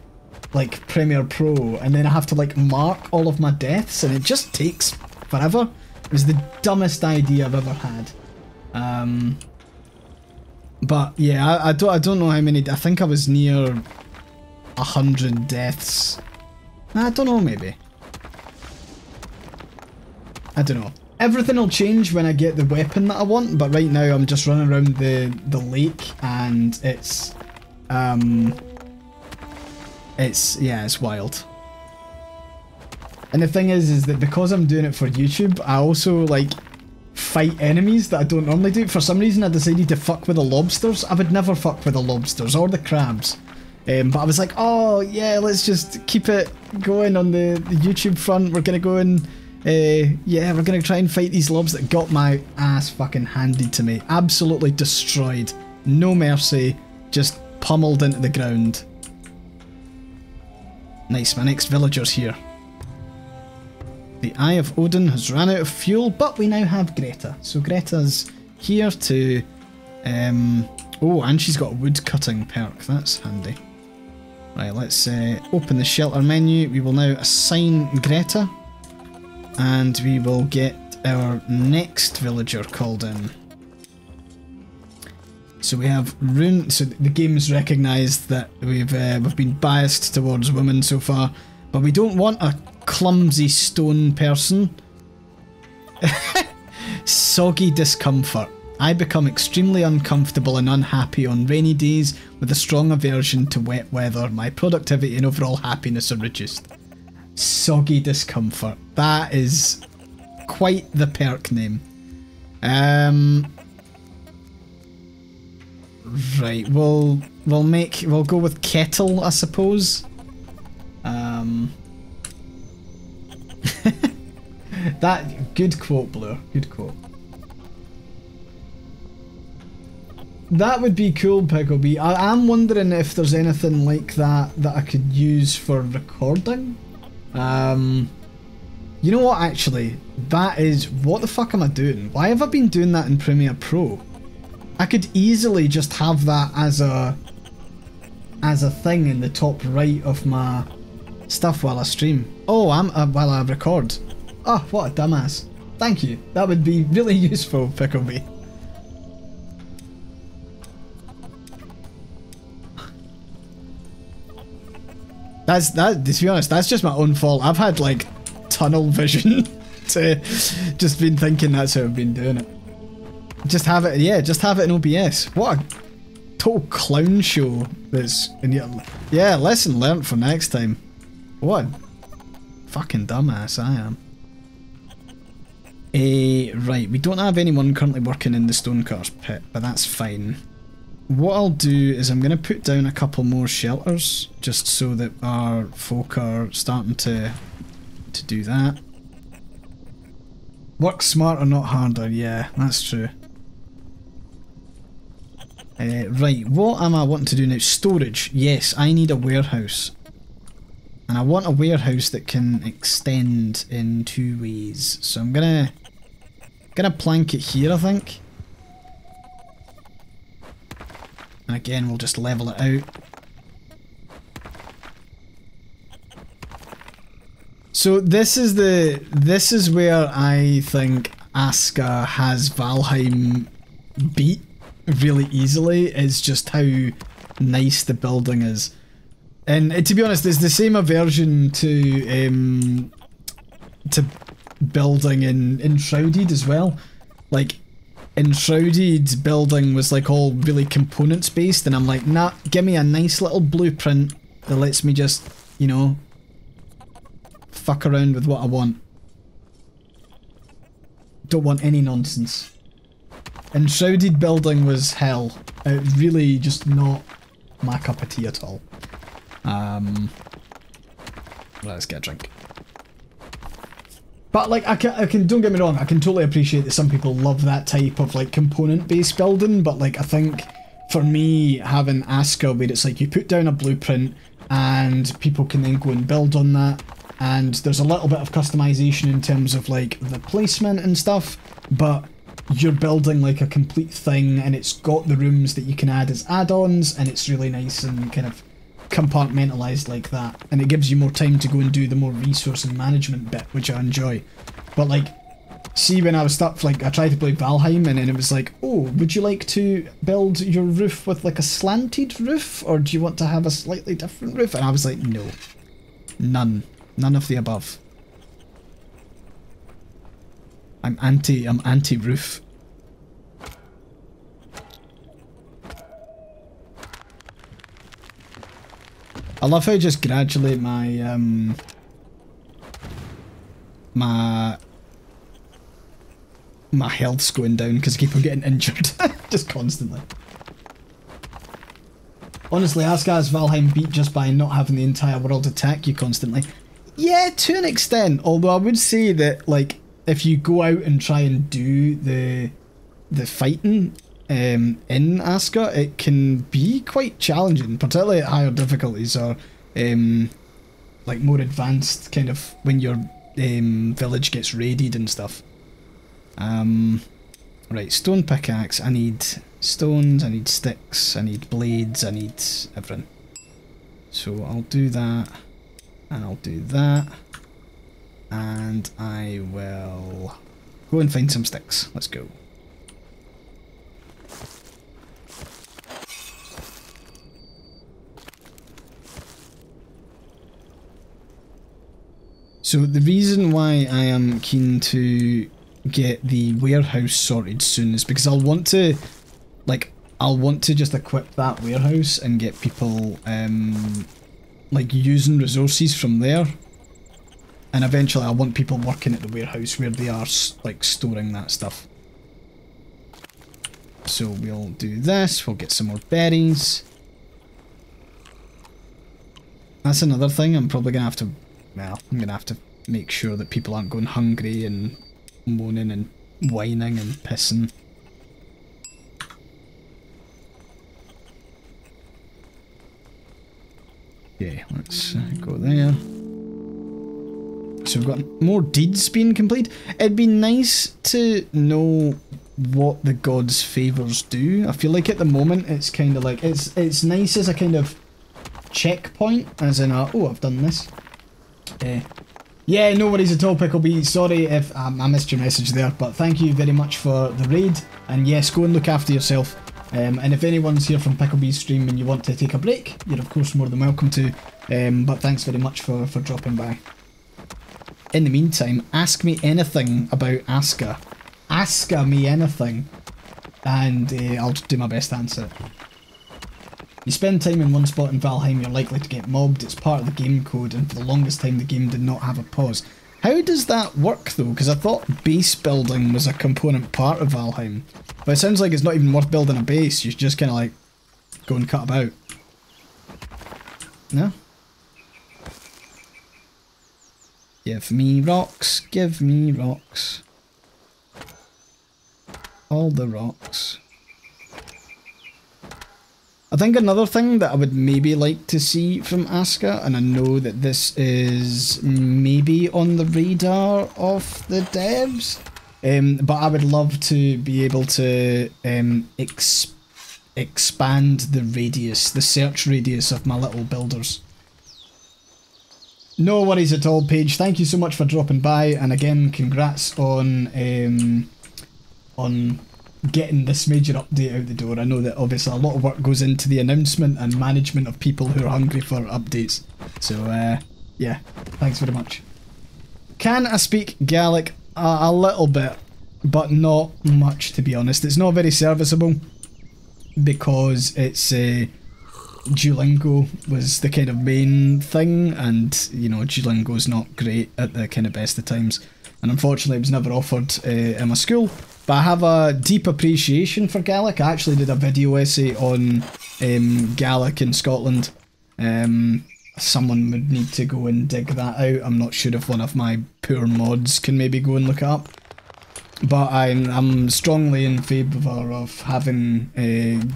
like Premiere Pro, and then I have to like mark all of my deaths, and it just takes forever. It was the dumbest idea I've ever had. But yeah, I don't know how many. I think I was near 100 deaths. I don't know, maybe. I don't know. Everything will change when I get the weapon that I want, but right now I'm just running around the lake and it's wild. And the thing is that because I'm doing it for YouTube, I also like fight enemies that I don't normally do. For some reason I decided to fuck with the lobsters. I would never fuck with the lobsters or the crabs. But I was like, oh yeah, let's just keep it going on the YouTube front. We're gonna go and yeah, we're gonna try and fight these lobs that got my ass fucking handed to me. Absolutely destroyed. No mercy. Just pummeled into the ground. Nice, my next villager's here. The Eye of Odin has run out of fuel, but we now have Greta. So Greta's here to... oh, and she's got a wood cutting perk. That's handy. Right, let's open the shelter menu. We will now assign Greta. And we will get our next villager called in. So we have Rune. So the game's recognised that we've been biased towards women so far, but we don't want a clumsy stone person. Soggy discomfort. I become extremely uncomfortable and unhappy on rainy days with a strong aversion to wet weather. My productivity and overall happiness are reduced. Soggy discomfort. That is quite the perk name. Right, we'll go with kettle, I suppose. That good quote, Blur. Good quote. That would be cool, Picklebee. I am wondering if there's anything like that that I could use for recording. You know what, actually? That is... What the fuck am I doing? Why have I been doing that in Premiere Pro? I could easily just have that as a thing in the top right of my stuff while I stream. Oh, while I record. Oh, what a dumbass. Thank you. That would be really useful, Picklebee. To be honest, that's just my own fault. I've had like tunnel vision to just been thinking that's how I've been doing it. Just have it, yeah, just have it in OBS. What a total clown show that's in your... Yeah, lesson learnt for next time. What a fucking dumbass I am. Right, we don't have anyone currently working in the Stonecutter's pit, but that's fine. What I'll do is I'm going to put down a couple more shelters, just so that our folk are starting to do that. Work smarter, not harder, yeah, that's true. Right, what am I wanting to do now? Storage. Yes, I need a warehouse. And I want a warehouse that can extend in 2 ways. So I'm gonna plank it here, I think. And again, we'll just level it out. So this is where I think ASKA has Valheim beat really easily, is just how nice the building is. And to be honest, there's the same aversion to building in Enshrouded as well. Like, Enshrouded building was like all really components based, and I'm like, nah, give me a nice little blueprint that lets me just, you know, fuck around with what I want. Don't want any nonsense. Enshrouded building was hell. It really just not my cup of tea at all. Let's get a drink. But like, I can don't get me wrong, I can totally appreciate that some people love that type of like component based building, but like I think for me having ASKA where it's like you put down a blueprint and people can then go and build on that, and there's a little bit of customization in terms of like the placement and stuff, but you're building like a complete thing and it's got the rooms that you can add as add-ons, and it's really nice and kind of compartmentalized like that, and it gives you more time to go and do the more resource and management bit, which I enjoy. But like, See, when I was stuck, like, I tried to play Valheim, and then it was like, oh, would you like to build your roof with, like, a slanted roof? Or do you want to have a slightly different roof? And I was like, no. None. None of the above. I'm anti-roof. I love how just gradually my, my health's going down because I keep on getting injured. Just constantly. Honestly, ASKA has Valheim beat just by not having the entire world attack you constantly. Yeah, to an extent. Although I would say that, like, if you go out and try and do the fighting in ASKA, it can be quite challenging, particularly at higher difficulties or like more advanced, kind of when your village gets raided and stuff. Right, stone pickaxe. I need stones, I need sticks, I need blades, I need everything. So I'll do that, and I'll do that, and I will go and find some sticks. Let's go. So the reason why I am keen to get the warehouse sorted soon is because I'll want to just equip that warehouse and get people like using resources from there, and eventually I want people working at the warehouse where they are like storing that stuff. So we'll do this, we'll get some more berries. That's another thing I'm probably gonna have to, well, I'm gonna have to make sure that people aren't going hungry and moaning and whining and pissing. Okay, let's go there. So we've got more deeds being completed. It'd be nice to know what the gods' favours do. I feel like at the moment it's kind of like, it's nice as a kind of checkpoint, as in oh, I've done this. Yeah, no worries at all, Picklebee. Sorry if I missed your message there, but thank you very much for the raid. And yes, go and look after yourself. And if anyone's here from Picklebee's stream and you want to take a break, you're of course more than welcome to. But thanks very much for dropping by. In the meantime, ask me anything about ASKA. ASKA me anything, and I'll do my best to answer it. You spend time in one spot in Valheim, you're likely to get mobbed. It's part of the game code, and for the longest time the game did not have a pause. How does that work though? Because I thought base building was a component part of Valheim. But it sounds like it's not even worth building a base, you just kind of like go and cut about. No? Give me rocks, give me rocks. All the rocks. I think another thing that I would maybe like to see from ASKA, and I know that this is maybe on the radar of the devs, but I would love to be able to expand the radius, the search radius of my little builders. No worries at all, Paige. Thank you so much for dropping by, and again, congrats on getting this major update out the door. I know that obviously a lot of work goes into the announcement and management of people who are hungry for updates. So yeah, thanks very much. Can I speak Gaelic? A little bit, but not much, to be honest. It's not very serviceable because it's Duolingo was the kind of main thing, and you know, Duolingo's not great at the kind of best of times, and unfortunately it was never offered in my school. But I have a deep appreciation for Gaelic. I actually did a video essay on Gaelic in Scotland. Someone would need to go and dig that out. I'm not sure if one of my poor mods can maybe go and look it up. But I'm strongly in favour of having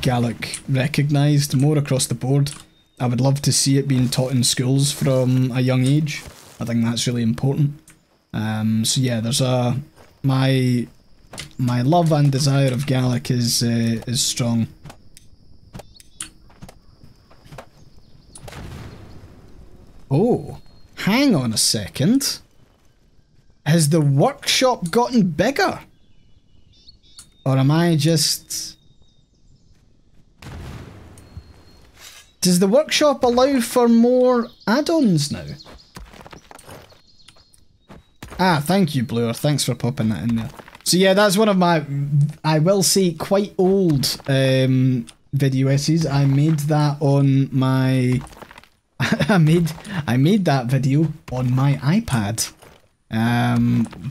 Gaelic recognised more across the board. I would love to see it being taught in schools from a young age. I think that's really important. So yeah, there's my love and desire of Gaelic is strong. Oh, hang on a second. Has the workshop gotten bigger? Or am I just... Does the workshop allow for more add-ons now? Ah, thank you, Blur. Thanks for popping that in there. So yeah, that's one of my, I will say, quite old video essays. I made that on my... I made that video on my iPad.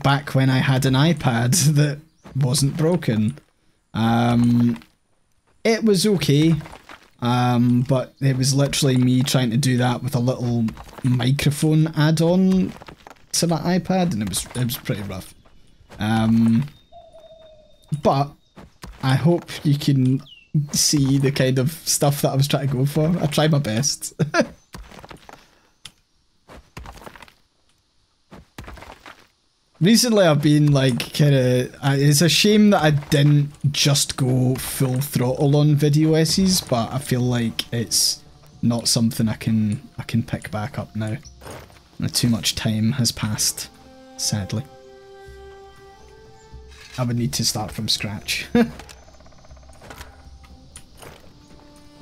Back when I had an iPad that wasn't broken. It was okay. But it was literally me trying to do that with a little microphone add-on to my iPad, and it was pretty rough. But I hope you can see the kind of stuff that I was trying to go for. I tried my best. Recently I've been like it's a shame that I didn't just go full throttle on video essays, but I feel like it's not something I can pick back up now. Too much time has passed, sadly. I would need to start from scratch.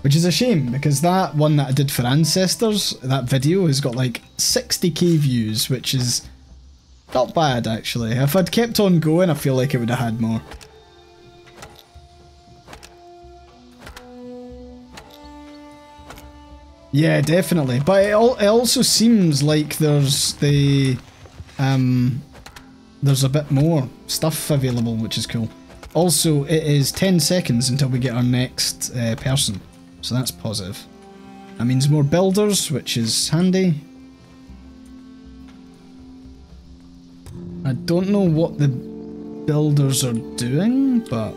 Which is a shame, because that one that I did for Ancestors, that video has got like 60k views, which is not bad, actually. If I'd kept on going, I feel like it would have had more. Yeah, definitely. But it also seems like there's a bit more stuff available, which is cool. Also, it is 10 seconds until we get our next person, so that's positive. That means more builders, which is handy. I don't know what the builders are doing, but...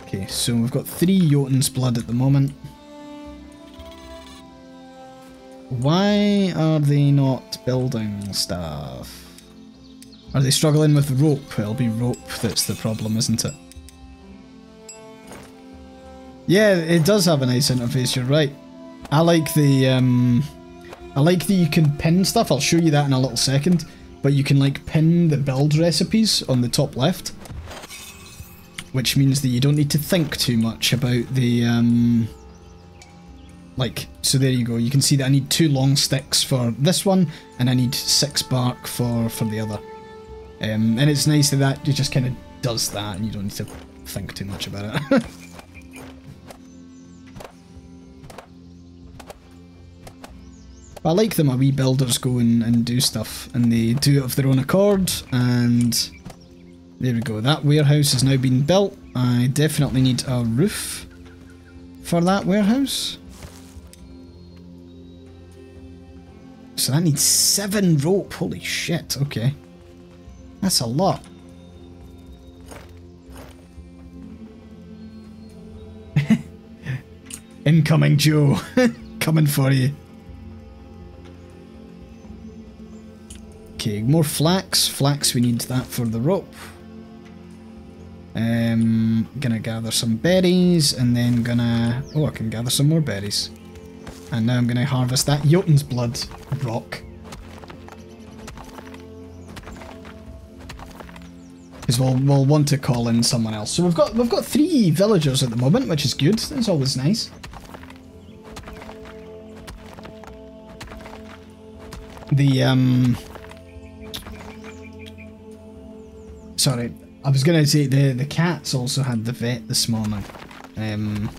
Okay, so we've got 3 Jotun's blood at the moment. Why are they not building stuff? Are they struggling with rope? It'll be rope that's the problem, isn't it? Yeah, it does have a nice interface, you're right. I like the, I like that you can pin stuff. I'll show you that in a little second. But you can like pin the build recipes on the top left, which means that you don't need to think too much about the like, so there you go. You can see that I need 2 long sticks for this one, and I need 6 bark for the other. And it's nice that it just kind of does that, and you don't need to think too much about it. I like that my wee builders go and do stuff, and they do it of their own accord, and there we go. That warehouse has now been built. I definitely need a roof for that warehouse. So that needs 7 rope. Holy shit, okay. That's a lot. Incoming Joe. Coming for you. Okay, more flax. Flax, we need that for the rope. Gonna gather some berries, and then gonna... Oh, I can gather some more berries. And now I'm gonna harvest that Jotun's blood rock. Because we'll want to call in someone else. So we've got 3 villagers at the moment, which is good. That's always nice. The sorry, I was gonna say the cats also had the vet this morning, and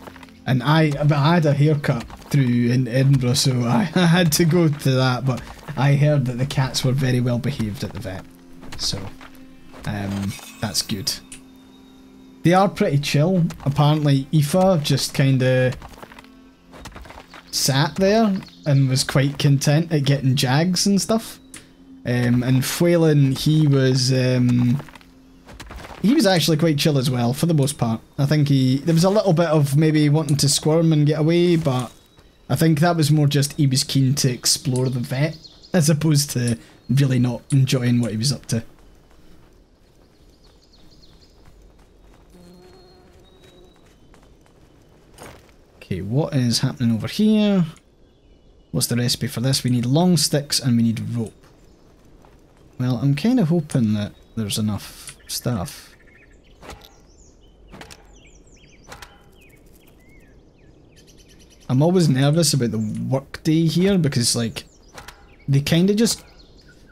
I had a haircut through in Edinburgh, so I had to go to that. But I heard that the cats were very well behaved at the vet, so that's good. They are pretty chill. Apparently, Aoife just kind of sat there and was quite content at getting jags and stuff. And Phelan, he was actually quite chill as well, for the most part. I think there was a little bit of maybe wanting to squirm and get away, but I think that was more just he was keen to explore the vet, as opposed to really not enjoying what he was up to. Okay, what is happening over here? What's the recipe for this? We need long sticks and we need rope. Well, I'm kind of hoping that there's enough stuff. I'm always nervous about the workday here because, like, they kind of just...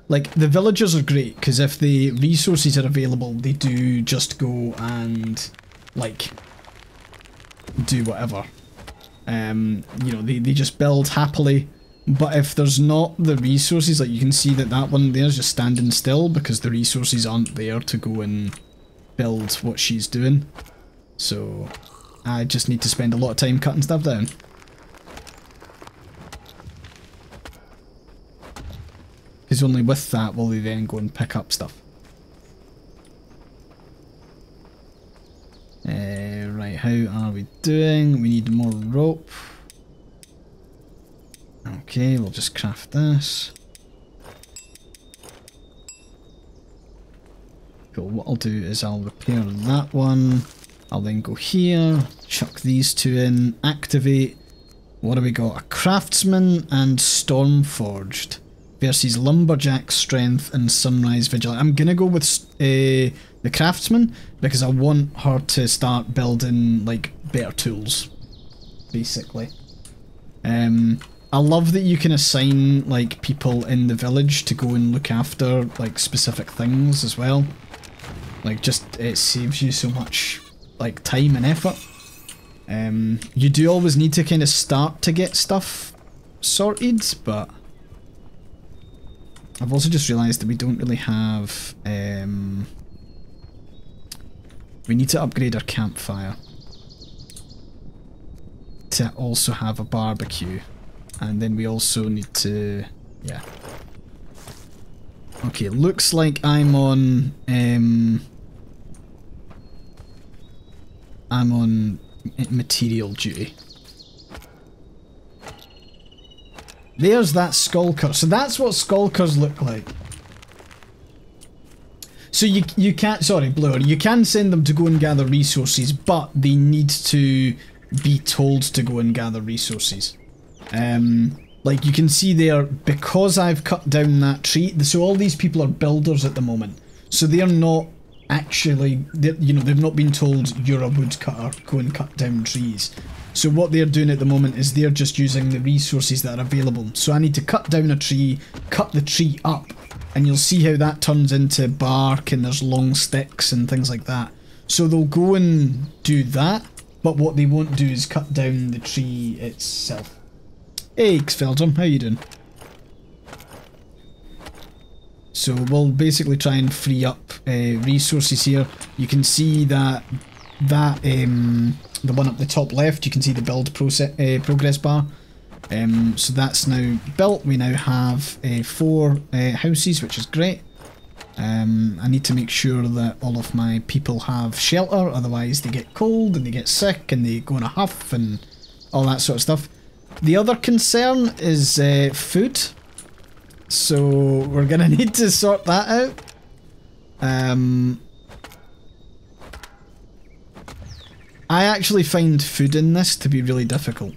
Like, the villagers are great because if the resources are available, they do just go and, like, do whatever. You know, they just build happily. But if there's not the resources, like you can see that that one there's just standing still because the resources aren't there to go and build what she's doing. So I just need to spend a lot of time cutting stuff down. Because only with that will they then go and pick up stuff. Right, how are we doing? We need more rope. Okay, we'll just craft this. Cool, what I'll do is I'll repair that one. I'll then go here, chuck these two in, activate. What do we got? A craftsman and stormforged versus lumberjack strength and sunrise vigilance. I'm gonna go with the craftsman because I want her to start building like better tools, basically. I love that you can assign like people in the village to go and look after like specific things as well. Like just it saves you so much like time and effort. You do always need to kind of start to get stuff sorted, but I've also just realised that we don't really have we need to upgrade our campfire to also have a barbecue. And then we also need to, yeah. Okay, looks like I'm on material duty. There's that skulker. So that's what skulkers look like. So you can't, sorry, Blower, you can send them to go and gather resources, but they need to be told to go and gather resources. Like you can see there, because I've cut down that tree, so all these people are builders at the moment, so they're not actually, you know, they've not been told you're a woodcutter, go and cut down trees. So what they're doing at the moment is they're just using the resources that are available. So I need to cut down a tree, cut the tree up, and you'll see how that turns into bark and there's long sticks and things like that. So they'll go and do that, but what they won't do is cut down the tree itself. Hey, Xfeldrum, how you doing? So we'll basically try and free up resources here. You can see that the one up the top left, you can see the build progress bar. So that's now built. We now have 4 houses, which is great. I need to make sure that all of my people have shelter, otherwise they get cold and they get sick and they go in a huff and all that sort of stuff. The other concern is food, so we're going to need to sort that out. I actually find food in this to be really difficult,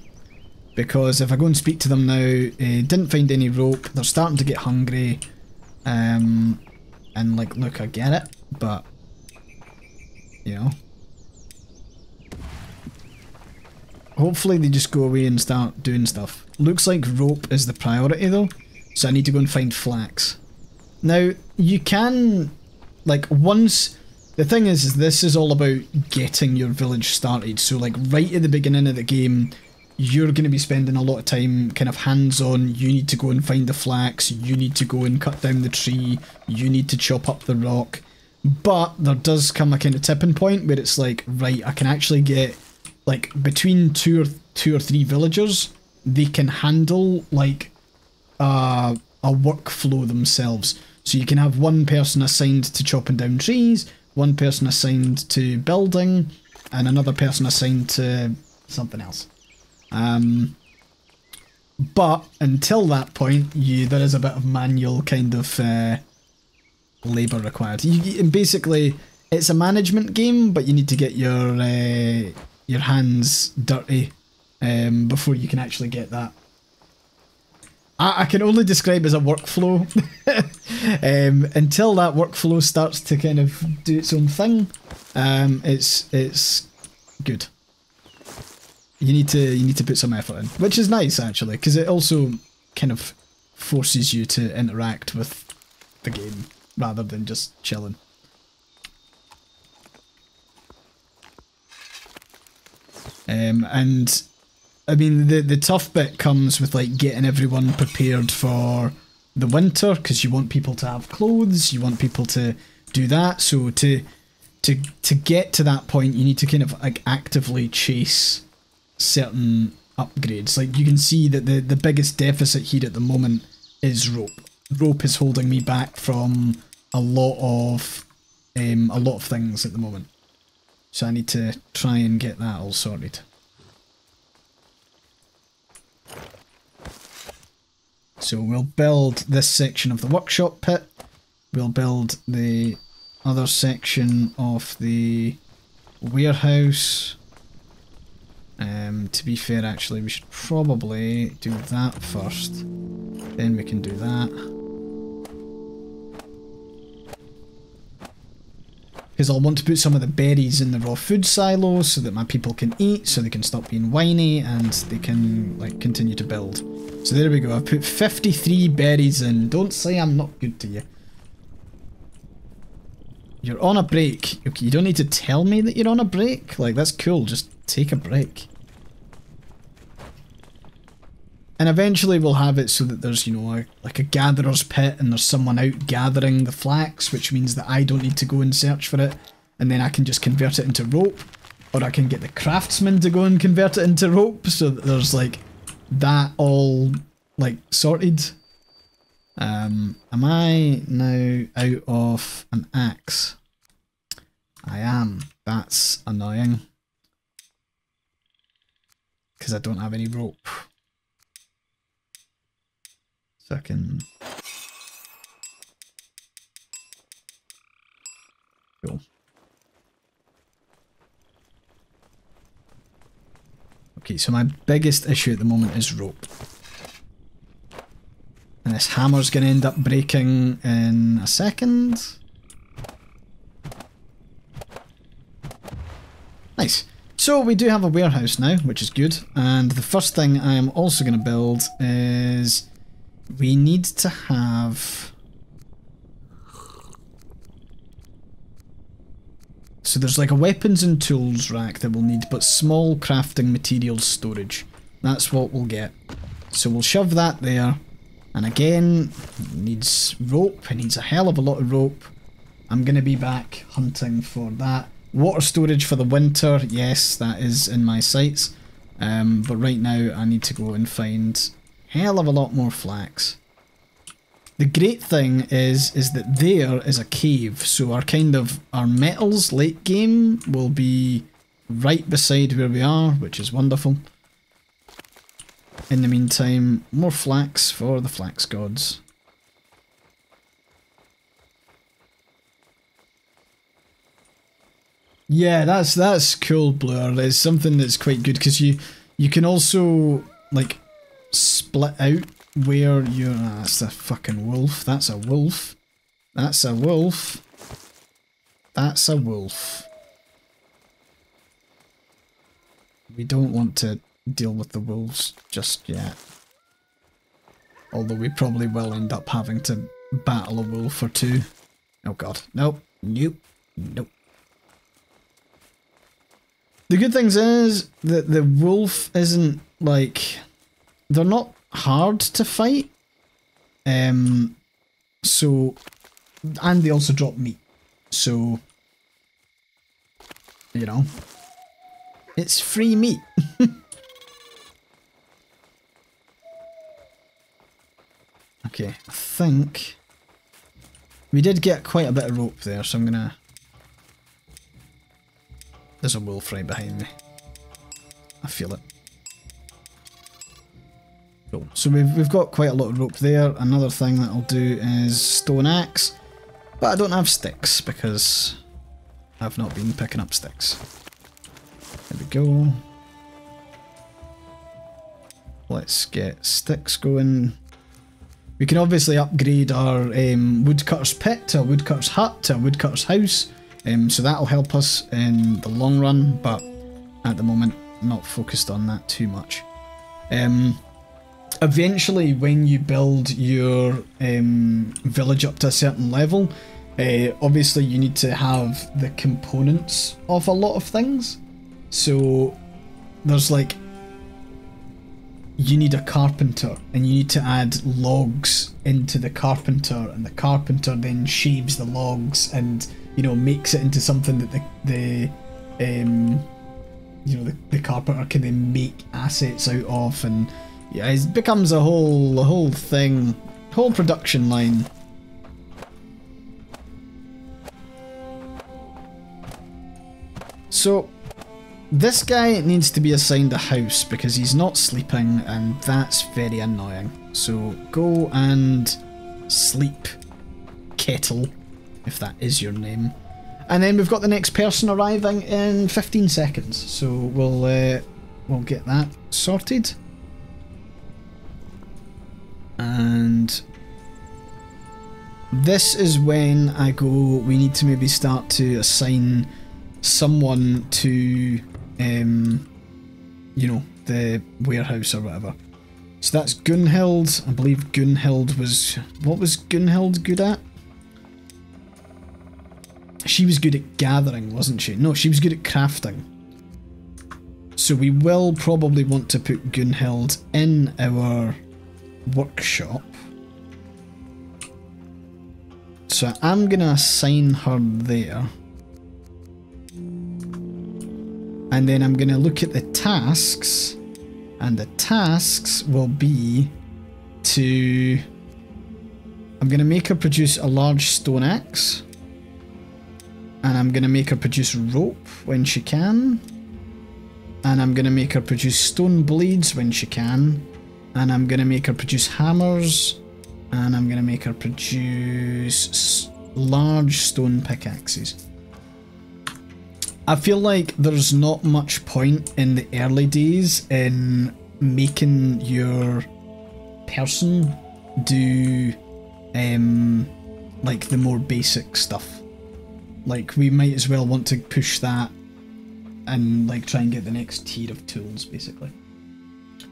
because if I go and speak to them now, didn't find any rope, they're starting to get hungry, and like, look, I get it, but, you know. Hopefully they just go away and start doing stuff. Looks like rope is the priority though, so I need to go and find flax. Now, you can, like, once... The thing is this is all about getting your village started, so like right at the beginning of the game, you're going to be spending a lot of time kind of hands-on. You need to go and find the flax, you need to go and cut down the tree, you need to chop up the rock. But there does come a kind of tipping point where it's like, right, I can actually get... Like, between two or three villagers, they can handle, like, a workflow themselves. So you can have one person assigned to chopping down trees, one person assigned to building, and another person assigned to something else. But until that point, there is a bit of manual kind of labour required. Basically, it's a management game, but you need to get your hands dirty before you can actually get that. I can only describe it as a workflow Until that workflow starts to kind of do its own thing, it's good. You need to put some effort in, which is nice actually, because it also kind of forces you to interact with the game rather than just chilling. And I mean, the tough bit comes with like getting everyone prepared for the winter, because you want people to have clothes, you want people to do that. So to get to that point, you need to kind of like actively chase certain upgrades. Like you can see that the biggest deficit here at the moment is rope. Rope is holding me back from a lot of things at the moment. So I need to try and get that all sorted. So we'll build this section of the workshop pit. We'll build the other section of the warehouse. To be fair, actually, we should probably do that first. Then we can do that. Because I'll want to put some of the berries in the raw food silos so that my people can eat, so they can stop being whiny and they can like continue to build. So there we go, I've put 53 berries in. Don't say I'm not good to you. You're on a break. Okay, you don't need to tell me that you're on a break. Like, that's cool, just take a break. And eventually we'll have it so that there's, you know, like a gatherer's pit and there's someone out gathering the flax, which means that I don't need to go and search for it, and then I can just convert it into rope. Or I can get the craftsman to go and convert it into rope, so that there's like that all like sorted. Am I now out of an axe? I am. That's annoying. Because I don't have any rope. So I can... Cool. Okay, so my biggest issue at the moment is rope. And this hammer's going to end up breaking in a second. Nice. So we do have a warehouse now, which is good. And the first thing I am also going to build is we need to have... So there's like a weapons and tools rack that we'll need, but small crafting materials storage. That's what we'll get. So we'll shove that there. And again, it needs rope. It needs a hell of a lot of rope. I'm going to be back hunting for that. Water storage for the winter. Yes, that is in my sights. But right now I need to go and find a hell of a lot more flax. The great thing is that there is a cave. So our metals late game will be right beside where we are, which is wonderful. In the meantime, more flax for the flax gods. Yeah, that's cool, Blur. It's something that's quite good because you can also like split out where you're. Ah, that's a fucking wolf. That's a wolf. That's a wolf. That's a wolf. We don't want to deal with the wolves just yet. Although we probably will end up having to battle a wolf or two. Oh god. Nope. Nope. Nope. The good thing is that the wolf isn't like... They're not hard to fight. So... And they also drop meat. So... You know. It's free meat. Okay, I think we did get quite a bit of rope there, so I'm gonna... There's a wolf right behind me. I feel it. Cool. So we've got quite a lot of rope there. Another thing that I'll do is stone axe, but I don't have sticks because I've not been picking up sticks. There we go. Let's get sticks going. We can obviously upgrade our woodcutter's pit to a woodcutter's hut to a woodcutter's house, so that'll help us in the long run, but at the moment not focused on that too much. Eventually when you build your village up to a certain level, obviously you need to have the components of a lot of things. So there's like, you need a carpenter and you need to add logs into the carpenter, and the carpenter then shaves the logs and, you know, makes it into something that the carpenter can then make assets out of, and yeah, it becomes a whole thing, whole production line. So this guy needs to be assigned a house because he's not sleeping, and that's very annoying. So go and sleep, Kettle, if that is your name. And then we've got the next person arriving in 15 seconds. So we'll get that sorted. And this is when I go, we need to maybe start to assign someone to you know, the warehouse or whatever. So that's Gunhild. I believe Gunhild was... What was Gunhild good at? She was good at gathering, wasn't she? No, she was good at crafting. So we will probably want to put Gunhild in our workshop. So I'm going to assign her there. And then I'm going to look at the tasks, and the tasks will be to... I'm going to make her produce a large stone axe, and I'm going to make her produce rope when she can, and I'm going to make her produce stone blades when she can, and I'm going to make her produce hammers, and I'm going to make her produce large stone pickaxes. I feel like there's not much point in the early days in making your person do like the more basic stuff. Like, we might as well want to push that and like try and get the next tier of tools, basically.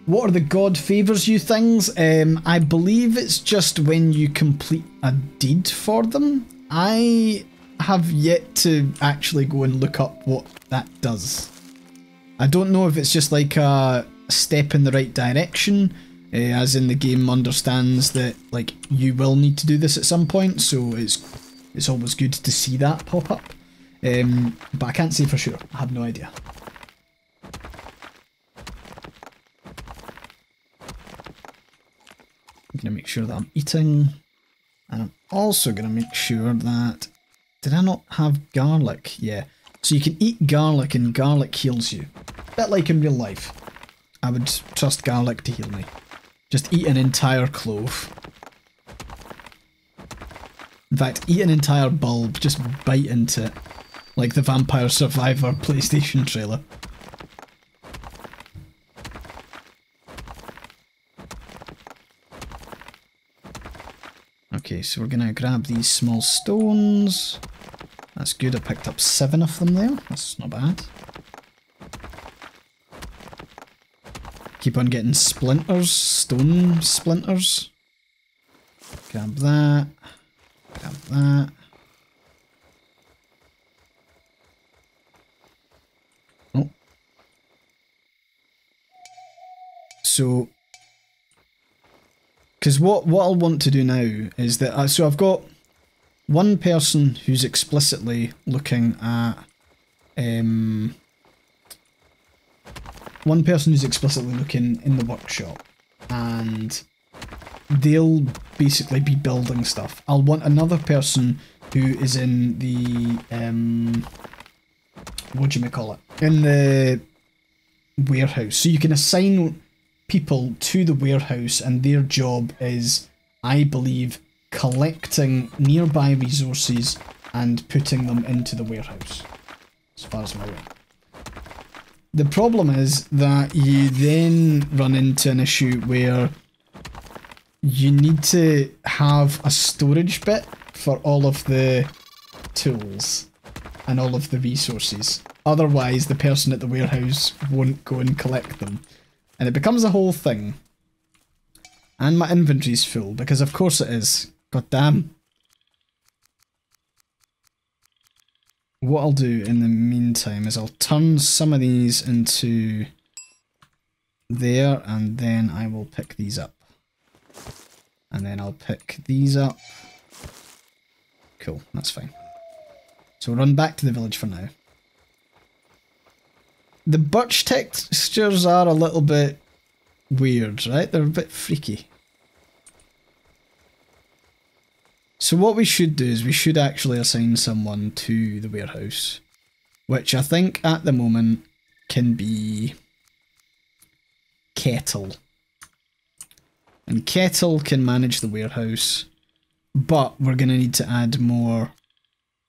What are the God favours you things? I believe it's just when you complete a deed for them. I have yet to actually go and look up what that does. I don't know if it's just like a step in the right direction, as in the game understands that like you will need to do this at some point, so it's always good to see that pop up. But I can't say for sure. I have no idea. I'm going to make sure that I'm eating, and I'm also going to make sure that... Did I not have garlic? Yeah. So you can eat garlic and garlic heals you. A bit like in real life. I would trust garlic to heal me. Just eat an entire clove. In fact, eat an entire bulb. Just bite into it. Like the Vampire Survivor PlayStation trailer. Okay, so we're gonna grab these small stones. That's good, I picked up 7 of them there. That's not bad. Keep on getting splinters, stone splinters. Grab that. Grab that. Oh. So... Because what I'll want to do now is that... so I've got one person who's explicitly looking at... one person who's explicitly looking in the workshop. And they'll basically be building stuff. I'll want another person who is in the... whatchamacallit? In the warehouse. So you can assign people to the warehouse, and their job is, I believe, collecting nearby resources and putting them into the warehouse, as far as I'm aware. The problem is that you then run into an issue where you need to have a storage bit for all of the tools and all of the resources. Otherwise, the person at the warehouse won't go and collect them. And it becomes a whole thing. And my inventory's full, because of course it is. God damn. What I'll do in the meantime is I'll turn some of these into there, and then I will pick these up. And then I'll pick these up. Cool, that's fine. So we'll run back to the village for now. The birch textures are a little bit weird, right? They're a bit freaky. So what we should do is we should actually assign someone to the warehouse, which I think at the moment can be Kettle. And Kettle can manage the warehouse, but we're going to need to add more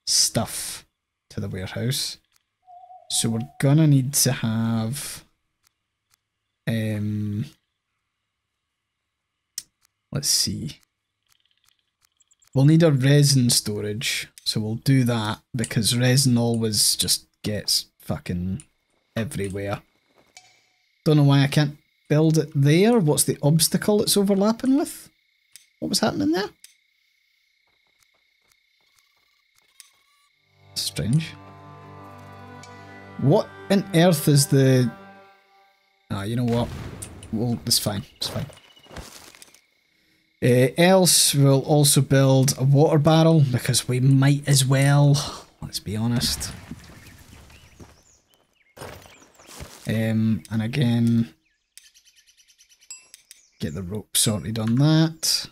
stuff to the warehouse. So we're going to need to have... let's see. We'll need a resin storage, so we'll do that, because resin always just gets fucking everywhere. Don't know why I can't build it there. What's the obstacle it's overlapping with? What was happening there? Strange. What on earth is the... Ah, you know what? Well, it's fine. It's fine. Else, we'll also build a water barrel, because we might as well. Let's be honest. And again, get the rope sorted on that.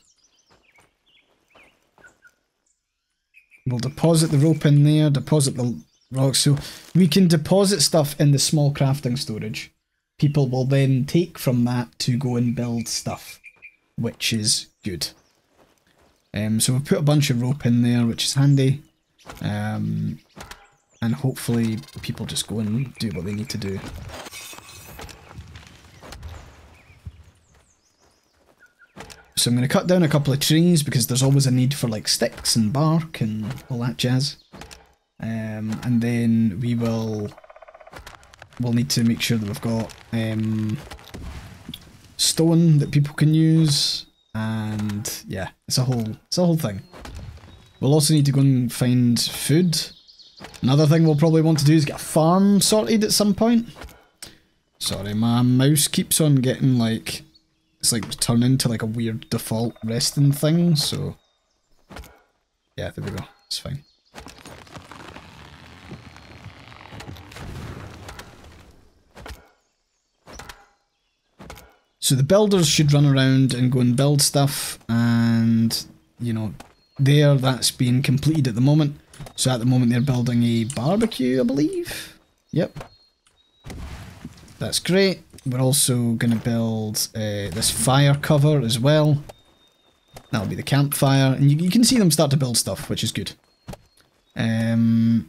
We'll deposit the rope in there, deposit the rocks, so we can deposit stuff in the small crafting storage. People will then take from that to go and build stuff, which is good. So we've put a bunch of rope in there, which is handy. And hopefully people just go and do what they need to do. So I'm going to cut down a couple of trees, because there's always a need for like sticks and bark and all that jazz. And then we'll need to make sure that we've got stone that people can use. And yeah, it's a whole thing. We'll also need to go and find food. Another thing we'll probably want to do is get a farm sorted at some point. Sorry, my mouse keeps on getting like, it's like turning into like a weird default resting thing, so yeah, there we go, it's fine. So the builders should run around and go and build stuff, and you know, that's being completed at the moment. So at the moment they're building a barbecue, I believe. Yep. That's great. We're also going to build this fire cover as well. That'll be the campfire, and you can see them start to build stuff, which is good. And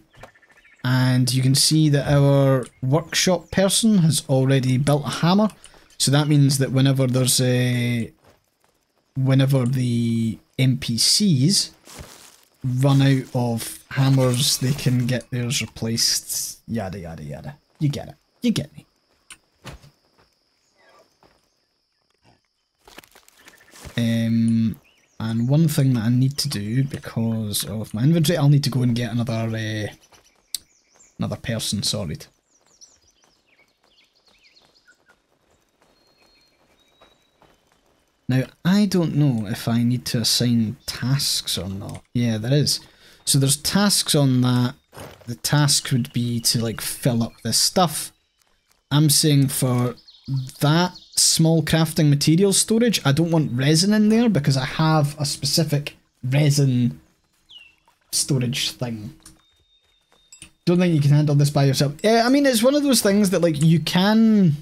you can see that our workshop person has already built a hammer. So that means that whenever there's whenever the NPCs run out of hammers, they can get theirs replaced. Yada yada yada. You get it. You get me. And one thing that I need to do because of my inventory, I'll need to go and get another person sorted. Now, I don't know if I need to assign tasks or not. Yeah, there is. So there's tasks on that. The task would be to like fill up this stuff. I'm saying for that small crafting material storage, I don't want resin in there because I have a specific resin storage thing. Don't think you can handle this by yourself. Yeah, I mean, it's one of those things that like you can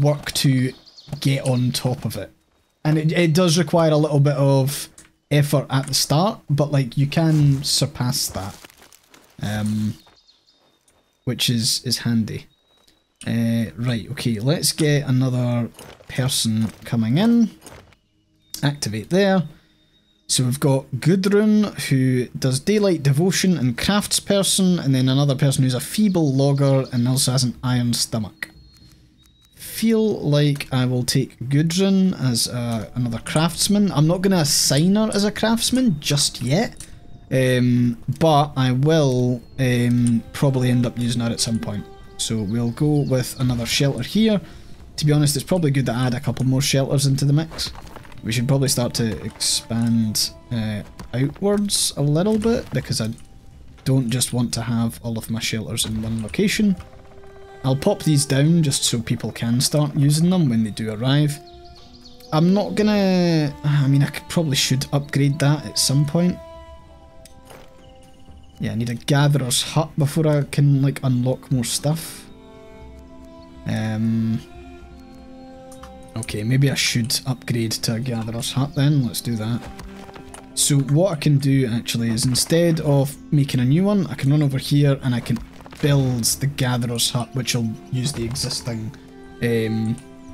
work to get on top of it, and it does require a little bit of effort at the start, but like you can surpass that, which is handy. Right, okay, let's get another person coming in. activate there. So we've got Gudrun, who does Daylight Devotion and Craftsperson, and then another person who's a Feeble Logger and also has an Iron Stomach. Feel like I will take Gudrun as another craftsman. I'm not going to assign her as a craftsman just yet, but I will probably end up using her at some point. So we'll go with another shelter here. To be honest, it's probably good to add a couple more shelters into the mix. We should probably start to expand outwards a little bit, because I don't just want to have all of my shelters in one location. I'll pop these down just so people can start using them when they do arrive. I'm not gonna... I mean, probably should upgrade that at some point. Yeah, I need a gatherer's hut before I can, like, unlock more stuff. Okay, maybe I should upgrade to a gatherer's hut then. Let's do that. So what I can do actually is, instead of making a new one, I can run over here and I can build the gatherer's hut, which will use the existing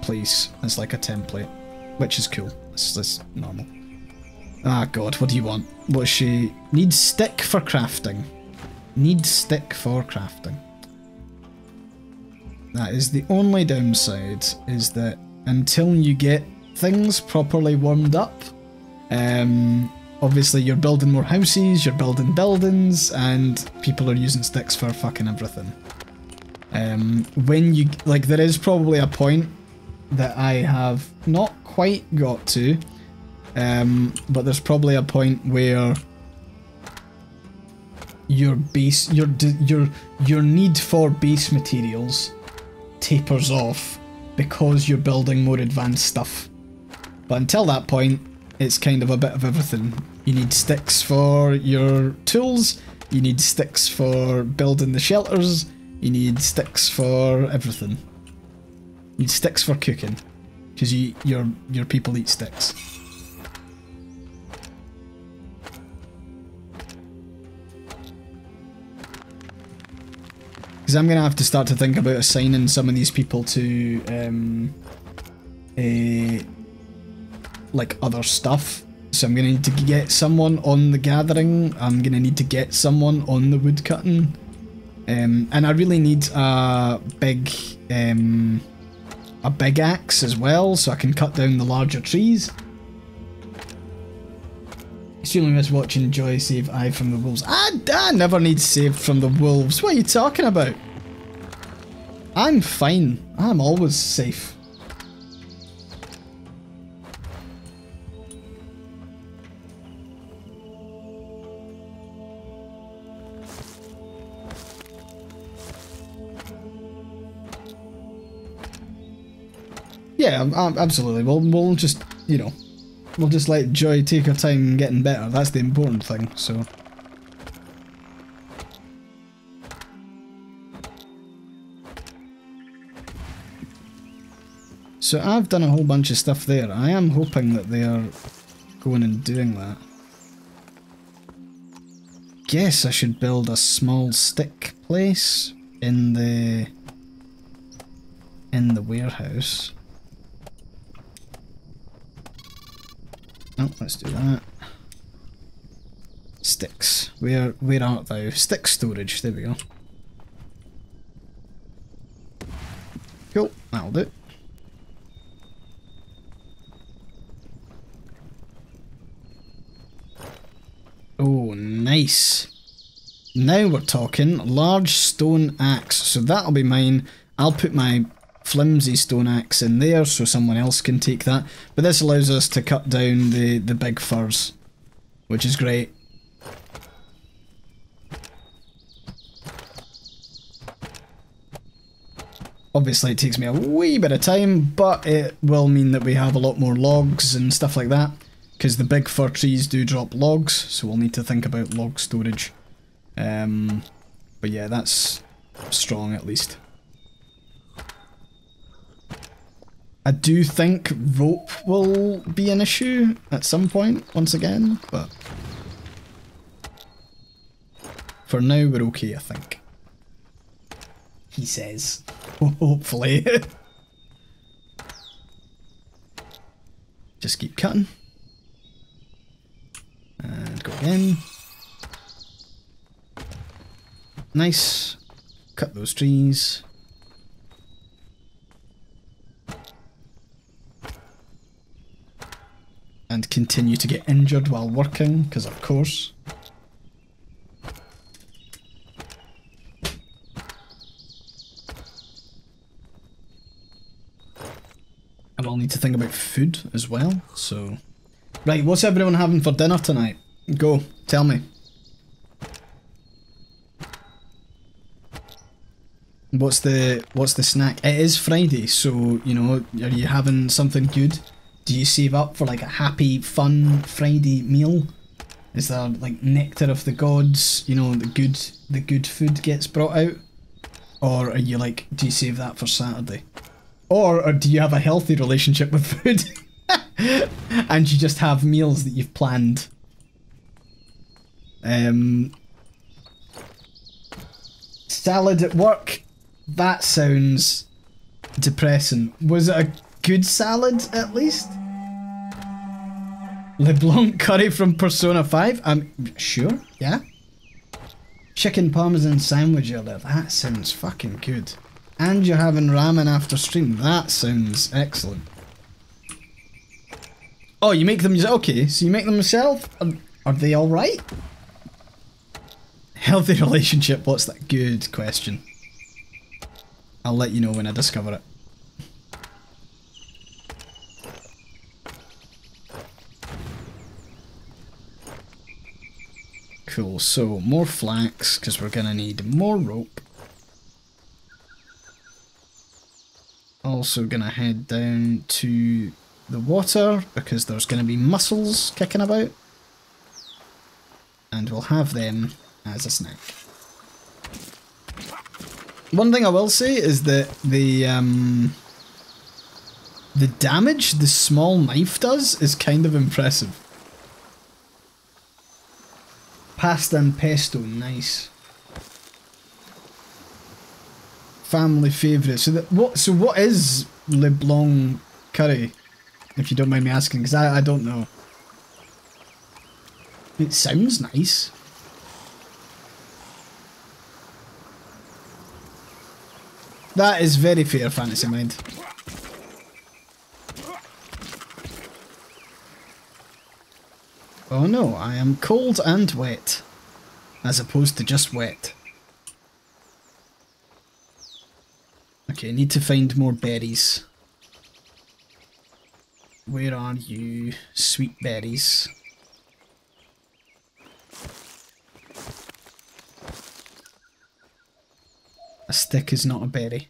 place as like a template, which is cool. That's normal. Ah god, what do you want? What is she? Needs stick for crafting. Needs stick for crafting. That is the only downside, is that until you get things properly warmed up, obviously you're building more houses, you're building buildings, and people are using sticks for fucking everything. When you, like, there is probably a point that I have not quite got to, but there's probably a point where your base, your need for base materials tapers off because you're building more advanced stuff. But until that point, it's kind of a bit of everything. You need sticks for your tools, you need sticks for building the shelters, you need sticks for everything. You need sticks for cooking, because your people eat sticks. Because I'm going to have to start to think about assigning some of these people to like other stuff. So I'm going to need to get someone on the gathering, I'm going to need to get someone on the woodcutting, and I really need a big axe as well, so I can cut down the larger trees. Extremely miss watching Joy save Eye from the wolves. I never need saved from the wolves. What are you talking about? I'm fine. I'm always safe. Yeah, absolutely. We'll just, you know, we'll just let Joy take her time getting better. That's the important thing, so. So I've done a whole bunch of stuff there. I am hoping that they are going and doing that. Guess I should build a small stick place in the warehouse. Oh, let's do that. Sticks. Where art thou? Stick storage. There we go. Cool. That'll do. Oh, nice. Now we're talking. Large stone axe. So that'll be mine. I'll put my flimsy stone axe in there so someone else can take that. But this allows us to cut down the big firs, which is great. Obviously it takes me a wee bit of time, but it will mean that we have a lot more logs and stuff like that, because the big fir trees do drop logs, so we'll need to think about log storage. But yeah, that's strong at least. I do think rope will be an issue at some point, once again, but for now we're okay, I think. He says. Hopefully. Just keep cutting. again. Nice. Cut those trees. And continue to get injured while working, because of course. And I'll need to think about food as well, so... Right, what's everyone having for dinner tonight? Go, tell me. What's the snack? It is Friday, so, you know, are you having something good? Do you save up for like a happy, fun Friday meal? Is there like nectar of the gods, you know, the good food gets brought out? Or are you like, do you save that for Saturday? Or do you have a healthy relationship with food? And you just have meals that you've planned? Salad at work? That sounds depressing. Was it a good salad, at least? LeBlanc curry from Persona 5? Sure, yeah. Chicken parmesan sandwich earlier. That sounds fucking good. And you're having ramen after stream. That sounds excellent. Oh, you make them yourself? Okay, so you make them yourself? Are they alright? Healthy relationship, what's that? Good question. I'll let you know when I discover it. Cool, so more flax, because we're gonna need more rope. Also gonna head down to the water, because there's gonna be mussels kicking about. And we'll have them as a snack. One thing I will say is that the damage the small knife does is kind of impressive. Pasta and pesto, nice. Family favourite. So what is LeBlanc curry? If you don't mind me asking, because I don't know. It sounds nice. That is very fair, Fantasy Mind. Oh no, I am cold and wet. As opposed to just wet. Okay, need to find more berries. Where are you, sweet berries? A stick is not a berry.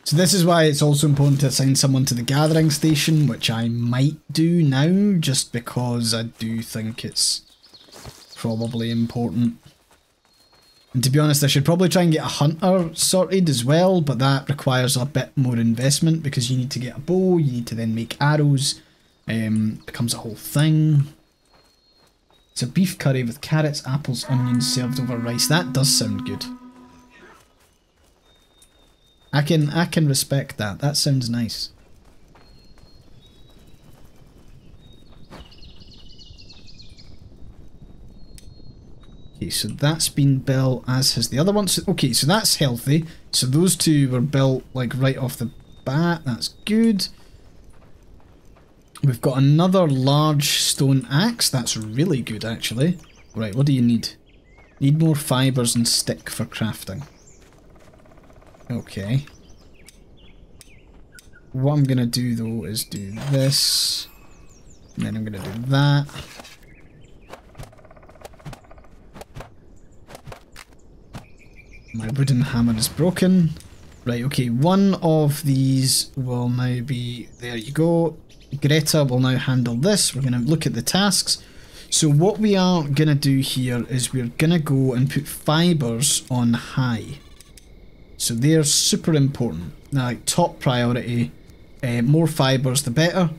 So this is why it's also important to assign someone to the gathering station, which I might do now, just because I do think it's probably important. And to be honest, I should probably try and get a hunter sorted as well, but that requires a bit more investment because you need to get a bow, you need to then make arrows, becomes a whole thing. It's a beef curry with carrots, apples, onions served over rice. That does sound good. I can respect that. That sounds nice. Okay, so that's been built, as has the other one. So, okay, so that's healthy. So those two were built like right off the bat. That's good. We've got another large stone axe. That's really good, actually. Right, what do you need? Need more fibres and stick for crafting. Okay. What I'm going to do, though, is do this. And then I'm going to do that. My wooden hammer is broken. Right, okay, one of these will now be... There you go. Greta will now handle this. We're going to look at the tasks. So what we are going to do here is we're going to go and put fibres on high. So they're super important. Now, like, top priority. More fibres, the better.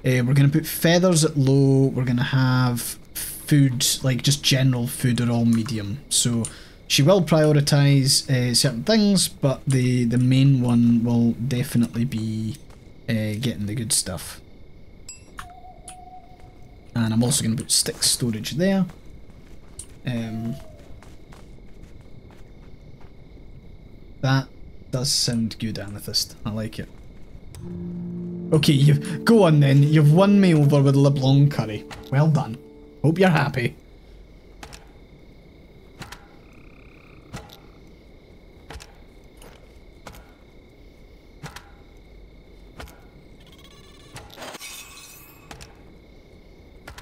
We're going to put feathers at low. We're going to have food, like just general food, are all medium. So she will prioritise certain things, but the main one will definitely be getting the good stuff. And I'm also going to put stick storage there. That does sound good, Amethyst. I like it. Okay, go on then. You've won me over with LeBlanc curry. Well done. Hope you're happy.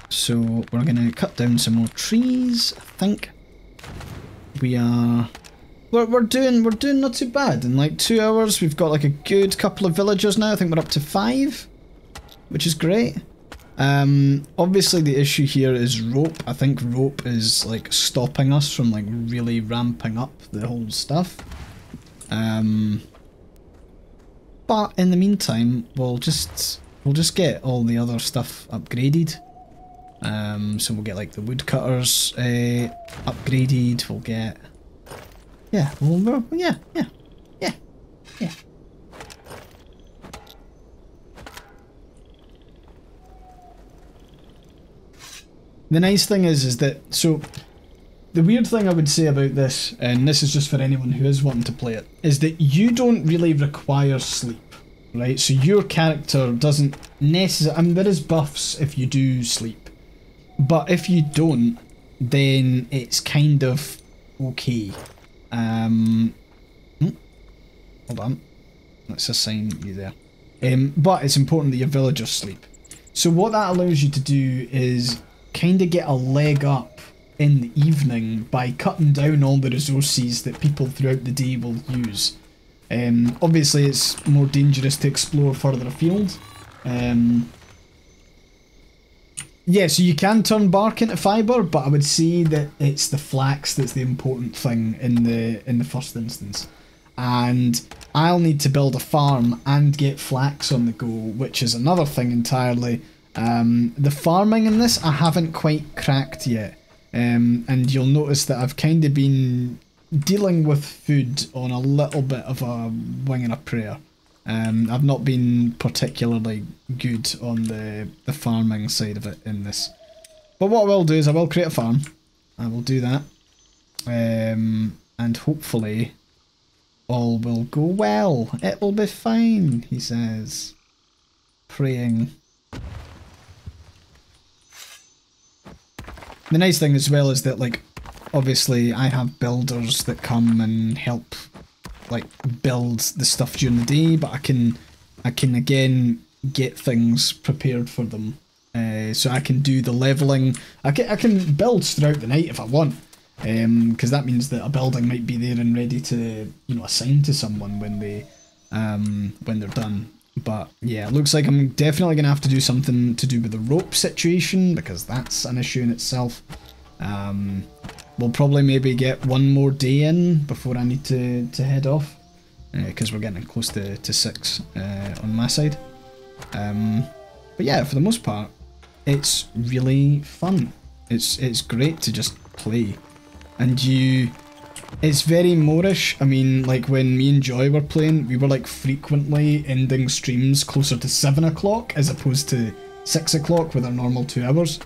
So we're going to cut down some more trees, I think. We're doing not too bad. In like 2 hours we've got like a good couple of villagers now. I think we're up to 5, which is great. Obviously the issue here is rope. I think rope is like stopping us from like really ramping up the whole stuff. But in the meantime we'll just get all the other stuff upgraded. So we'll get like the woodcutters upgraded. We'll get yeah. The nice thing is that, so the weird thing I would say about this, and this is just for anyone who is wanting to play it, is that you don't really require sleep, right? So your character doesn't necessarily, I mean there is buffs if you do sleep, but if you don't, then it's kind of okay. Hold on, let's assign you there. But it's important that your villagers sleep. So what that allows you to do is kind of get a leg up in the evening by cutting down all the resources that people throughout the day will use. Obviously it's more dangerous to explore further afield. Yeah, so you can turn bark into fibre, but I would say that it's the flax that's the important thing in the first instance. And I'll need to build a farm and get flax on the go, which is another thing entirely. The farming in this I haven't quite cracked yet, and you'll notice that I've kind of been dealing with food on a little bit of a wing and a prayer. I've not been particularly good on the farming side of it in this. But what I will do is I will create a farm. I will do that. And hopefully all will go well. It will be fine, he says. Praying. The nice thing as well is that, like, obviously I have builders that come and help, like, build the stuff during the day, but I can again get things prepared for them. So I can do the leveling. I can build throughout the night if I want, because that means that a building might be there and ready to, you know, assign to someone when they're done. But yeah, it looks like I'm definitely gonna have to do something to do with the rope situation, because that's an issue in itself. We'll probably maybe get one more day in before I need to head off, because we're getting close to 6 on my side. But yeah, for the most part, it's really fun. It's great to just play, and it's very Moorish. I mean, like when me and Joy were playing, we were like frequently ending streams closer to 7 o'clock as opposed to 6 o'clock with our normal 2 hours.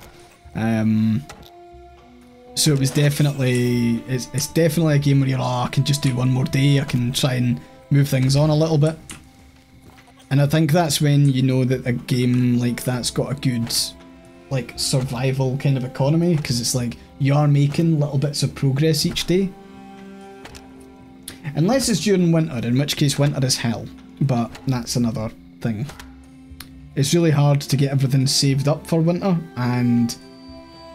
So it was definitely, it's definitely a game where you're, oh, I can just do one more day, I can try and move things on a little bit. And I think that's when you know that a game like that's got a good, like, survival kind of economy, because it's like you are making little bits of progress each day. Unless it's during winter, in which case winter is hell, but that's another thing. It's really hard to get everything saved up for winter, and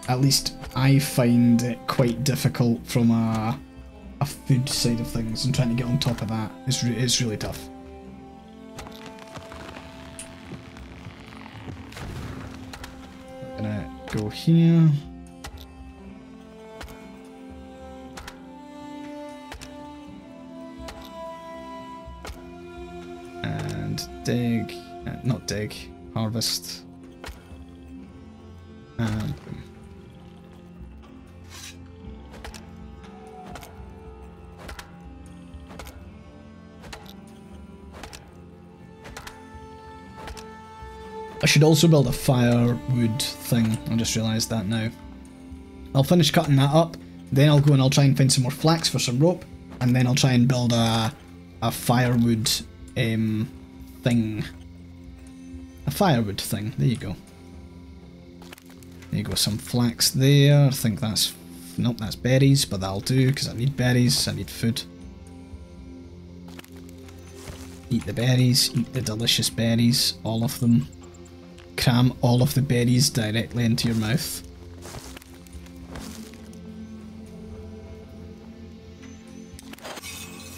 at least I find it quite difficult from a food side of things, and trying to get on top of that is really tough. I'm gonna go here. And dig, not dig, harvest. And boom. I should also build a firewood thing. I just realised that now. I'll finish cutting that up, then I'll go and I'll try and find some more flax for some rope, and then I'll try and build a firewood thing. A firewood thing. There you go. There you go. Some flax there. I think that's... Nope, that's berries, but that'll do because I need berries. I need food. Eat the berries. Eat the delicious berries. All of them. Cram all of the berries directly into your mouth.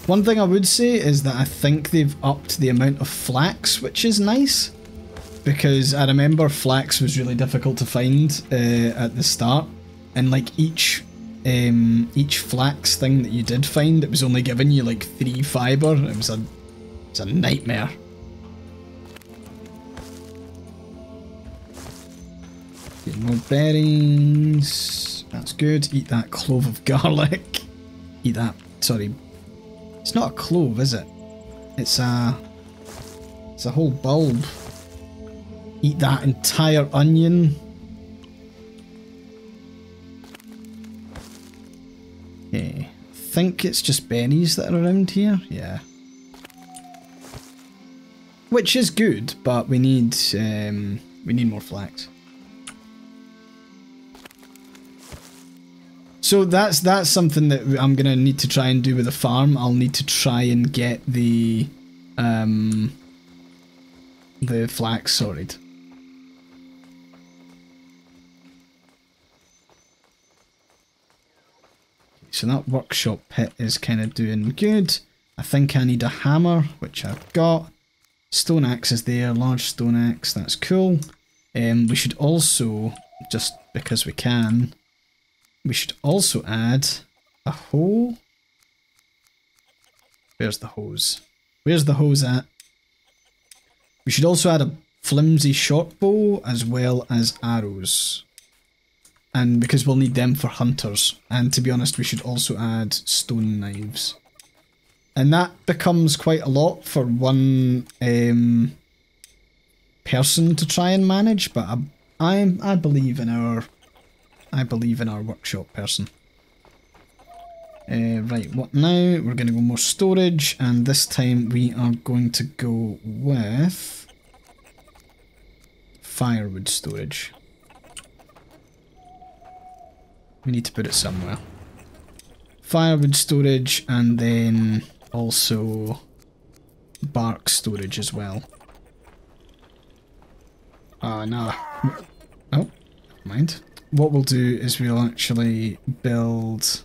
One thing I would say is that I think they've upped the amount of flax, which is nice. Because I remember flax was really difficult to find at the start. And like each flax thing that you did find, it was only giving you like 3 fibre. It was a nightmare. Get more berries. That's good. Eat that clove of garlic. Eat that. Sorry. It's not a clove, is it? It's a whole bulb. Eat that entire onion. Okay. I think it's just berries that are around here. Yeah. Which is good, but we need more flax. So that's something that I'm gonna need to try and do with the farm. I'll need to try and get the flax sorted. So that workshop pit is kind of doing good. I think I need a hammer, which I've got. Stone axe is there, large stone axe, that's cool. We should also, just because we can, we should also add a hoe. Where's the hose? Where's the hose at? We should also add a flimsy short bow as well as arrows. And because we'll need them for hunters. And to be honest, we should also add stone knives. And that becomes quite a lot for one person to try and manage, but I believe in our workshop person. Right, what now? We're going to go more storage, and this time we are going to go with firewood storage. We need to put it somewhere. Firewood storage, and then also bark storage as well. Oh, no. Oh, never mind. What we'll do is we'll actually build...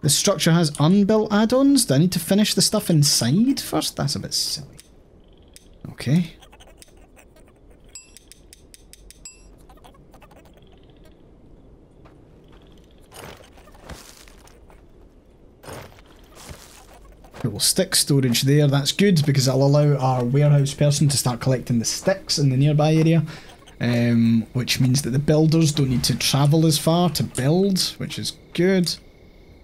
The structure has unbuilt add-ons. Do I need to finish the stuff inside first? That's a bit silly. Okay. Cool, stick storage there, that's good because it'll allow our warehouse person to start collecting the sticks in the nearby area, which means that the builders don't need to travel as far to build, which is good.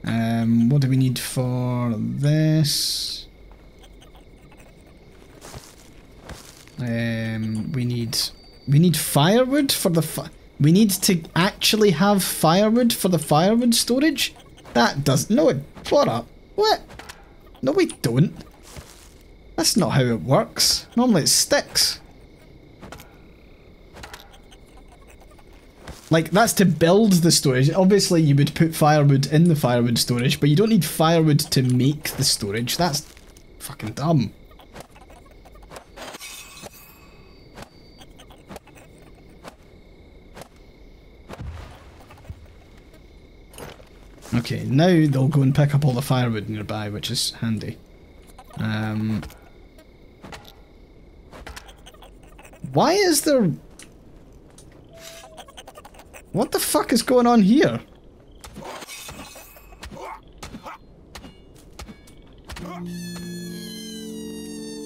What do we need for this? We need firewood for the we need to actually have firewood for the firewood storage? That does no, what up? What? No, we don't. That's not how it works. Normally it sticks. Like, that's to build the storage. Obviously, you would put firewood in the firewood storage, but you don't need firewood to make the storage. That's fucking dumb. Okay, now they'll go and pick up all the firewood nearby, which is handy. Why is there... What the fuck is going on here?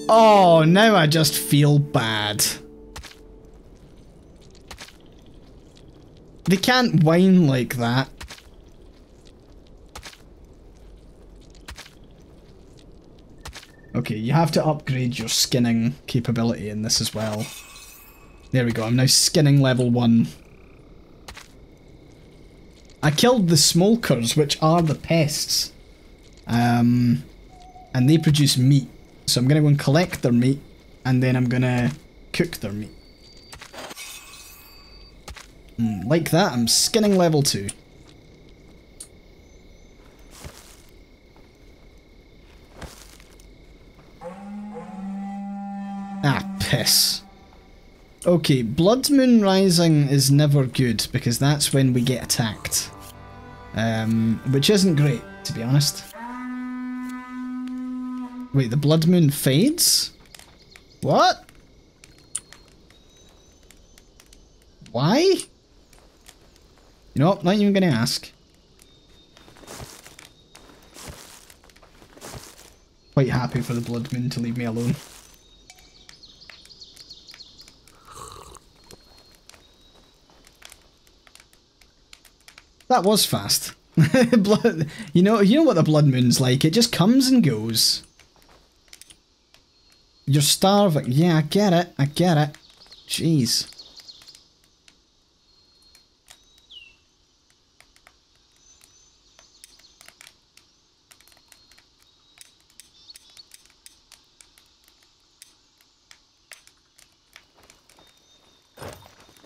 Oh, now I just feel bad. They can't whine like that. Okay, you have to upgrade your skinning capability in this as well. There we go, I'm now skinning level 1. I killed the smokers, which are the pests. And they produce meat. So I'm going to go and collect their meat, and then I'm going to cook their meat. Like that, I'm skinning level 2. Ah, piss. Okay, Blood Moon Rising is never good, because that's when we get attacked. Which isn't great, to be honest. Wait, the Blood Moon fades? What? Why? You know what, not even gonna ask. Quite happy for the Blood Moon to leave me alone. That was fast. You know what the Blood Moon's like, it just comes and goes. You're starving. Yeah, I get it. I get it. Jeez.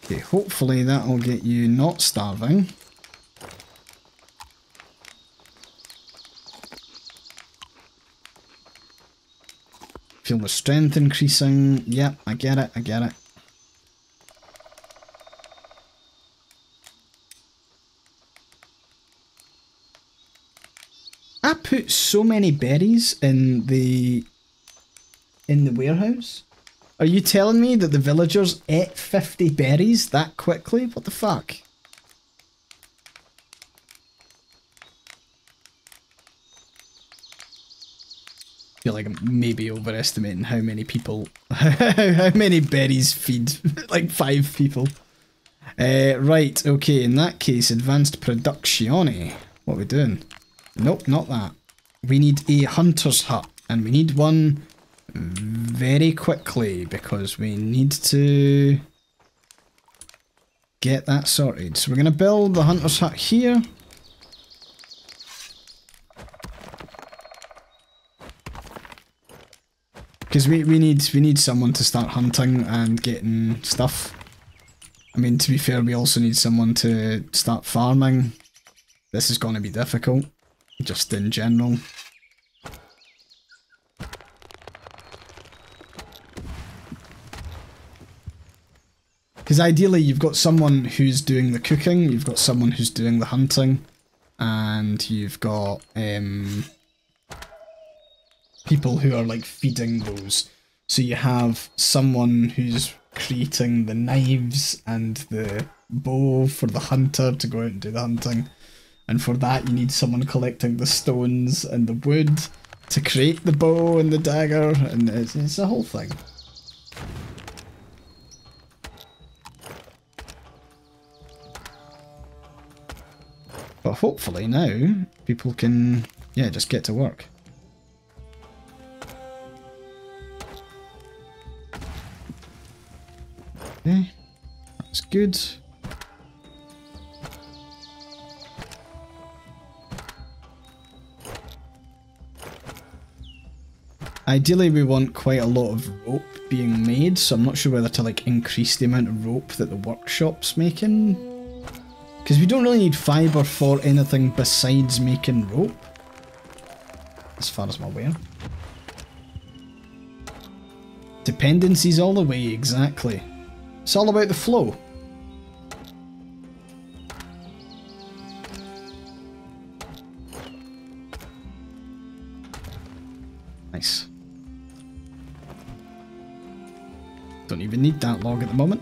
Okay, hopefully that'll get you not starving. Feel the strength increasing. Yep, I get it, I get it. I put so many berries in the warehouse. Are you telling me that the villagers ate 50 berries that quickly? What the fuck? I feel like I'm maybe overestimating how many people, how many berries feed like 5 people. Right, okay, in that case, advanced production. What are we doing? Nope, not that. We need a hunter's hut, and we need one very quickly because we need to get that sorted. So we're going to build the hunter's hut here. Because we need someone to start hunting and getting stuff. I mean, to be fair, we also need someone to start farming. This is going to be difficult, just in general. Because ideally you've got someone who's doing the cooking, you've got someone who's doing the hunting, and you've got people who are like feeding those. So you have someone who's creating the knives and the bow for the hunter to go out and do the hunting. And for that you need someone collecting the stones and the wood to create the bow and the dagger, and it's a whole thing. But hopefully now, people can, yeah, just get to work. Okay, that's good. Ideally we want quite a lot of rope being made, so I'm not sure whether to like increase the amount of rope that the workshop's making. Because we don't really need fibre for anything besides making rope, as far as I'm aware. Dependencies all the way, exactly. It's all about the flow. Nice. Don't even need that log at the moment.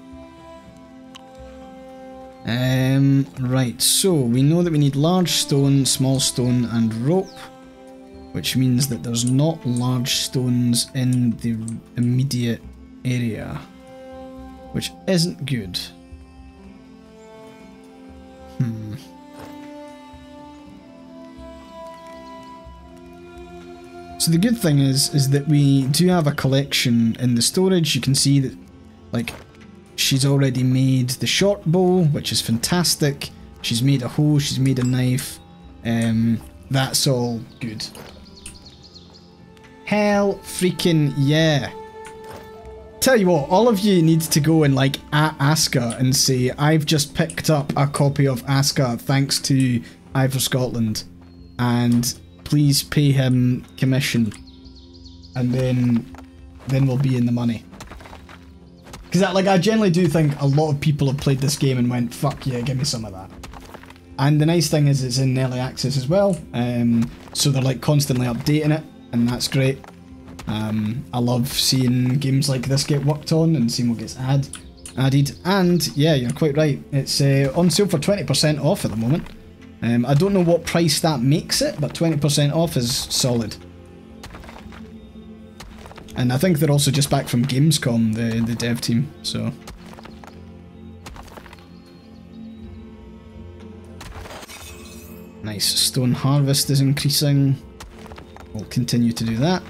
Right, so we know that we need large stone, small stone and rope, which means that there's not large stones in the immediate area, which isn't good. So the good thing is that we do have a collection in the storage. You can see that, like, she's already made the short bow, which is fantastic. She's made a hoe, she's made a knife. That's all good. Hell freaking yeah. Tell you what, all of you need to go and like at ASKA and say, I've just picked up a copy of ASKA thanks to AyeforScotland, and please pay him commission, and then we'll be in the money. Because I generally do think a lot of people have played this game and went, fuck yeah, give me some of that. And the nice thing is it's in early access as well, so they're like constantly updating it, and that's great. I love seeing games like this get worked on and seeing what gets added. And yeah, you're quite right, it's on sale for 20% off at the moment. I don't know what price that makes it, but 20% off is solid. And I think they're also just back from Gamescom, the dev team, so... Nice, stone harvest is increasing. We'll continue to do that.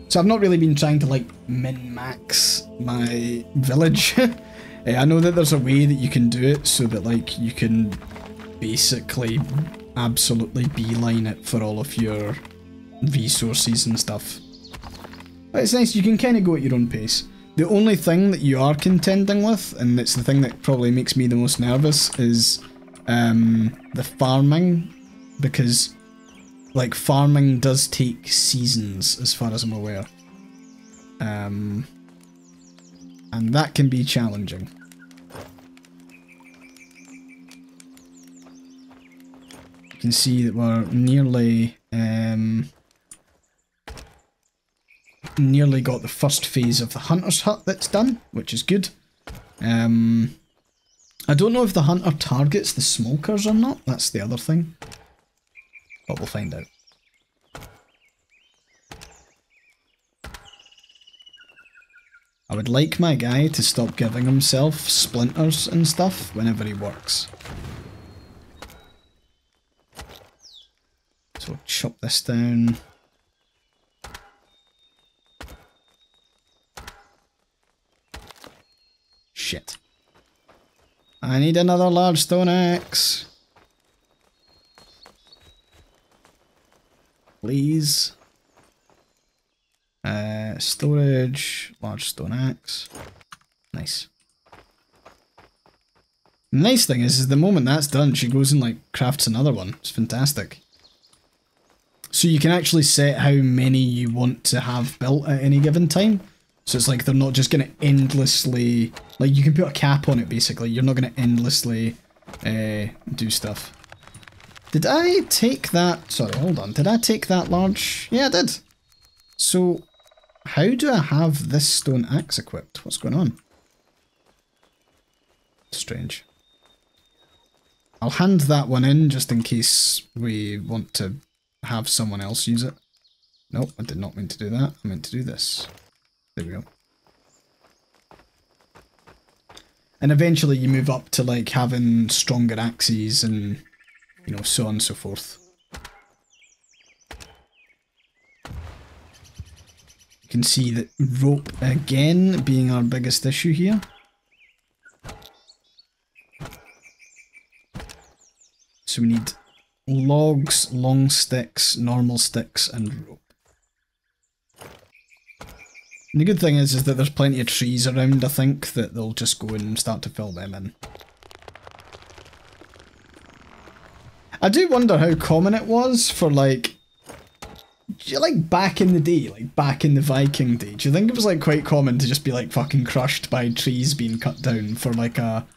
So I've not really been trying to like min-max my village. I know that there's a way that you can do it so that like you can basically absolutely beeline it for all of your resources and stuff. But it's nice, you can kind of go at your own pace. The only thing that you are contending with, and it's the thing that probably makes me the most nervous, is the farming, because like farming does take seasons as far as I'm aware. And that can be challenging. You can see that we're nearly got the first phase of the hunter's hut that's done, which is good. I don't know if the hunter targets the smokers or not, that's the other thing. But we'll find out. I would like my guy to stop giving himself splinters and stuff whenever he works. So chop this down. Shit. I need another large stone axe. Please. Storage, large stone axe. Nice. The nice thing is the moment that's done, she goes and like crafts another one. It's fantastic. So you can actually set how many you want to have built at any given time. So it's like they're not just going to endlessly, like you can put a cap on it basically. You're not going to endlessly do stuff. Did I take that? Sorry, hold on. Did I take that large? Yeah, I did. So, how do I have this stone axe equipped? What's going on? Strange. I'll hand that one in just in case we want to have someone else use it. Nope, I did not mean to do that. I meant to do this. There we go. And eventually you move up to like having stronger axes and, you know, so on and so forth. You can see that rope again being our biggest issue here. So we need logs, long sticks, normal sticks, and rope. And the good thing is that there's plenty of trees around, I think, that they'll just go and start to fill them in. I do wonder how common it was for like back in the day, like back in the Viking day. Do you think it was like quite common to just be like fucking crushed by trees being cut down for like a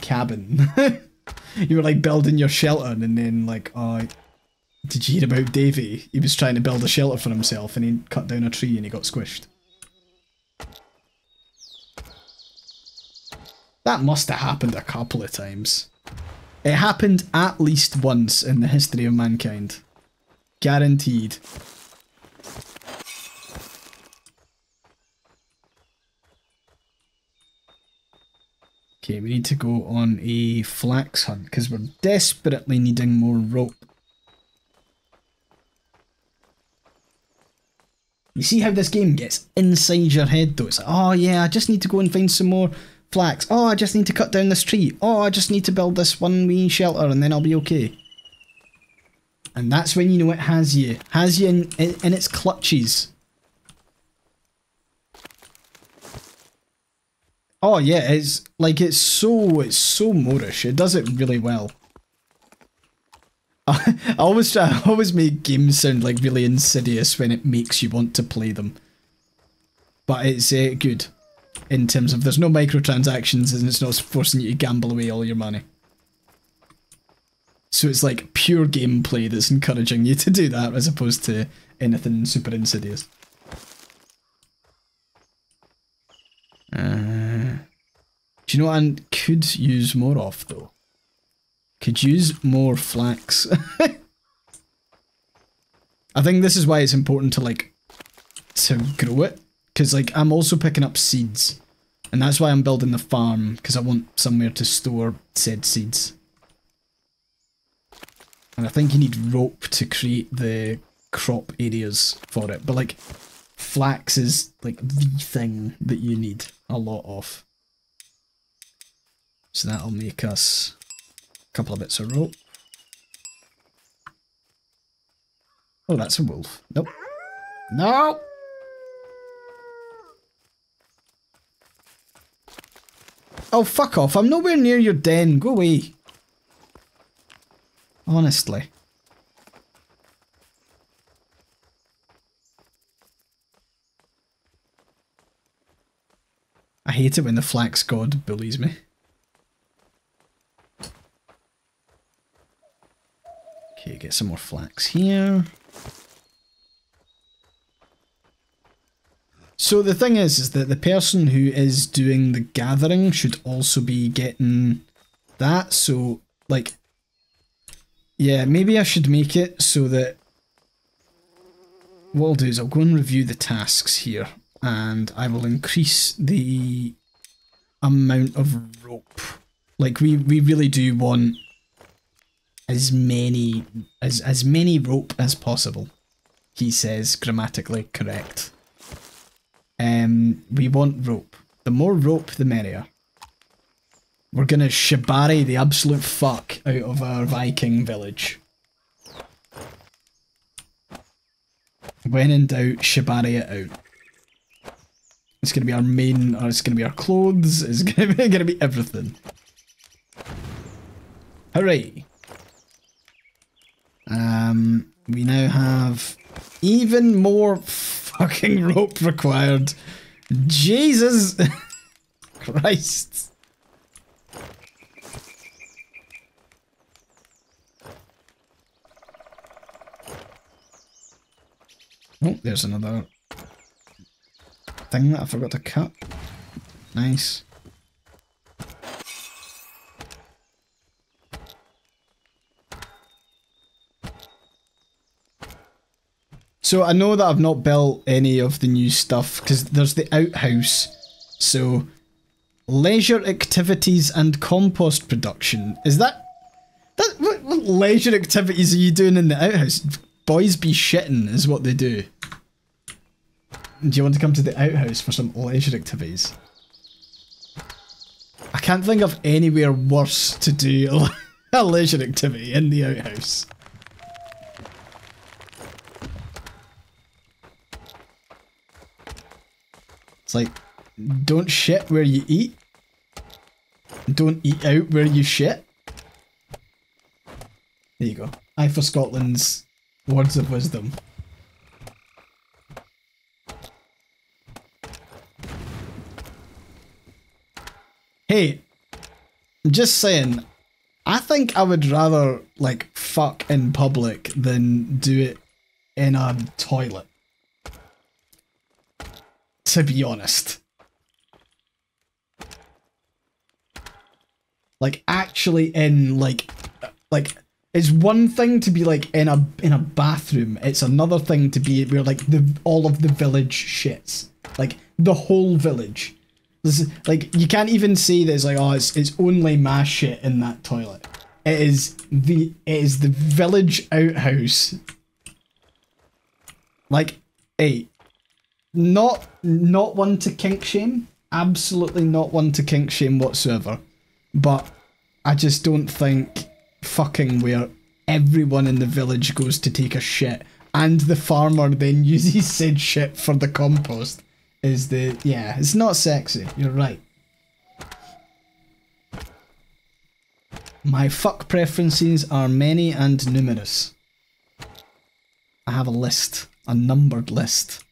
cabin? You were like building your shelter and then like, oh, did you hear about Davey? He was trying to build a shelter for himself and he cut down a tree and he got squished. That must have happened a couple of times. It happened at least once in the history of mankind. Guaranteed. Okay, we need to go on a flax hunt because we're desperately needing more rope. You see how this game gets inside your head though? It's like, oh yeah, I just need to go and find some more flax. Oh, I just need to cut down this tree. Oh, I just need to build this one wee shelter and then I'll be okay. And that's when you know it has you. Has you in its clutches. Oh yeah, it's like it's so Moorish. It does it really well. I always make games sound like really insidious when it makes you want to play them. But it's good in terms of there's no microtransactions and it's not forcing you to gamble away all your money. So it's like pure gameplay that's encouraging you to do that as opposed to anything super insidious. Do you know what I could use more of though? Could use more flax. I think this is why it's important to grow it. Because like I'm also picking up seeds. And that's why I'm building the farm, because I want somewhere to store said seeds. And I think you need rope to create the crop areas for it. But like flax is like the thing that you need a lot of. So that'll make us a couple of bits of rope. Oh, that's a wolf. Nope. No! Oh, fuck off. I'm nowhere near your den. Go away. Honestly. I hate it when the flax god bullies me. Okay, get some more flax here. So the thing is that the person who is doing the gathering should also be getting that. So, like, yeah, maybe I should make it so that what I'll do is I'll go and review the tasks here and I will increase the amount of rope. Like, we really do want as many rope as possible. He says grammatically correct. We want rope. The more rope, the merrier. We're gonna shibari the absolute fuck out of our Viking village. When in doubt, shibari it out. It's gonna be our main, or it's gonna be our clothes, it's gonna be everything. Hooray! We now have even more fucking rope required. Jesus Christ. Oh, there's another thing that I forgot to cut. Nice. So I know that I've not built any of the new stuff because there's the outhouse. So leisure activities and compost production. Is that what leisure activities are you doing in the outhouse? Boys be shitting is what they do. Do you want to come to the outhouse for some leisure activities? I can't think of anywhere worse to do a leisure activity in the outhouse. It's like, don't shit where you eat. Don't eat out where you shit. There you go. AyeforScotland's words of wisdom. Hey, I'm just saying, I think I would rather, like, fuck in public than do it in a toilet. To be honest. Like, actually in, like, it's one thing to be, like, in a bathroom. It's another thing to be where, like, all of the village shits. Like, the whole village. Like, you can't even say that it's like, oh, it's only my shit in that toilet. It is the village outhouse. Like, hey, not one to kink shame. Absolutely not one to kink shame whatsoever. But I just don't think fucking where everyone in the village goes to take a shit and the farmer then uses said shit for the compost is the... yeah, it's not sexy. You're right. My fuck preferences are many and numerous. I have a list. A numbered list.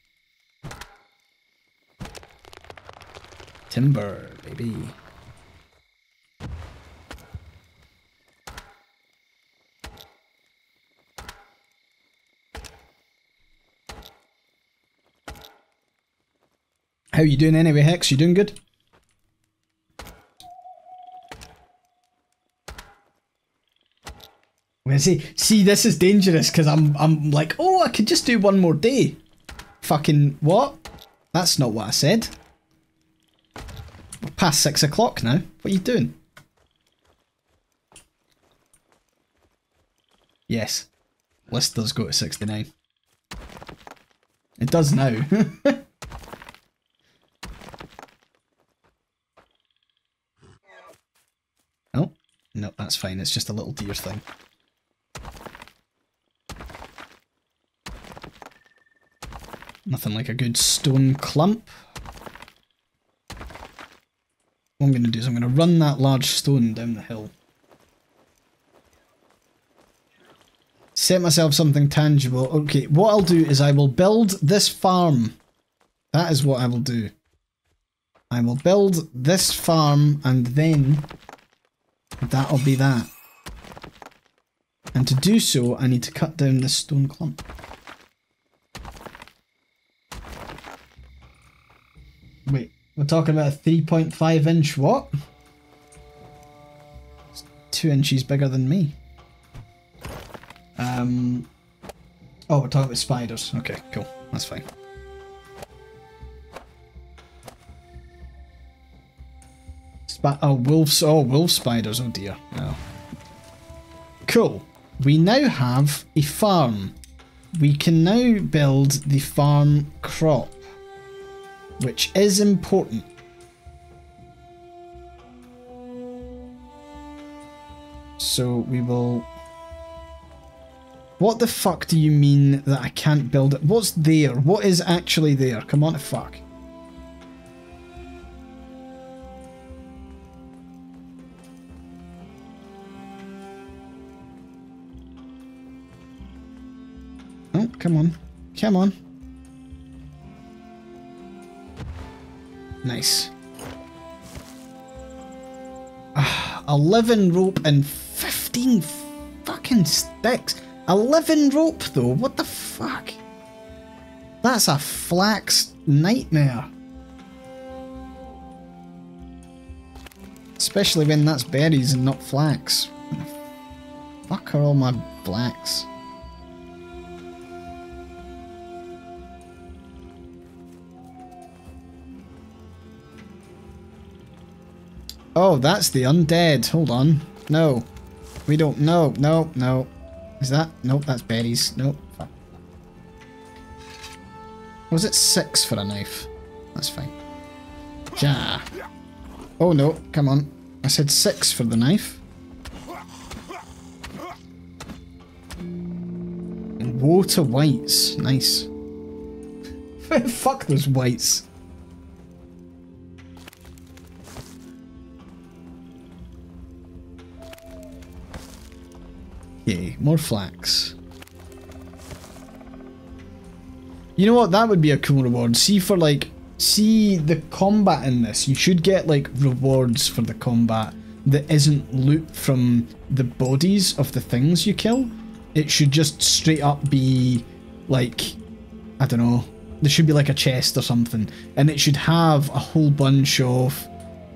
Timber, baby. How you doing anyway, Hex? You doing good? I'm gonna say, see, this is dangerous because I'm like, oh, I could just do one more day. Fucking what? That's not what I said. We're past 6 o'clock now. What are you doing? Yes. List does go to 69. It does now. Oh, no, that's fine. It's just a little deer thing. Nothing like a good stone clump. What I'm going to do is I'm going to run that large stone down the hill. Set myself something tangible. Okay, what I'll do is I will build this farm. That is what I will do. I will build this farm and then that'll be that. And to do so, I need to cut down this stone clump. Wait, we're talking about a 3.5 inch what? It's 2 inches bigger than me. Oh, we're talking about spiders. Okay, cool. That's fine. Oh, wolves. Oh, wolf spiders. Oh dear. Oh. Cool. We now have a farm. We can now build the farm crop, which is important. So we will... What the fuck do you mean that I can't build it? What's there? What is actually there? Come on, fuck. Oh, come on. Come on. Nice. 11 rope and 15 fucking sticks. 11 rope though, what the fuck? That's a flax nightmare. Especially when that's berries and not flax. What the fuck are all my flax? Oh, that's the undead. Hold on. No. We don't know. No, no. Is that? Nope, that's berries. Nope. Fuck. Was it 6 for a knife? That's fine. Ja. Oh no, come on. I said 6 for the knife. And woe to whites. Nice. Fuck those whites. Okay, more flax. You know what? That would be a cool reward. See for like, see the combat in this. You should get like rewards for the combat that isn't loot from the bodies of the things you kill. It should just straight up be like, I don't know. There should be like a chest or something, and it should have a whole bunch of.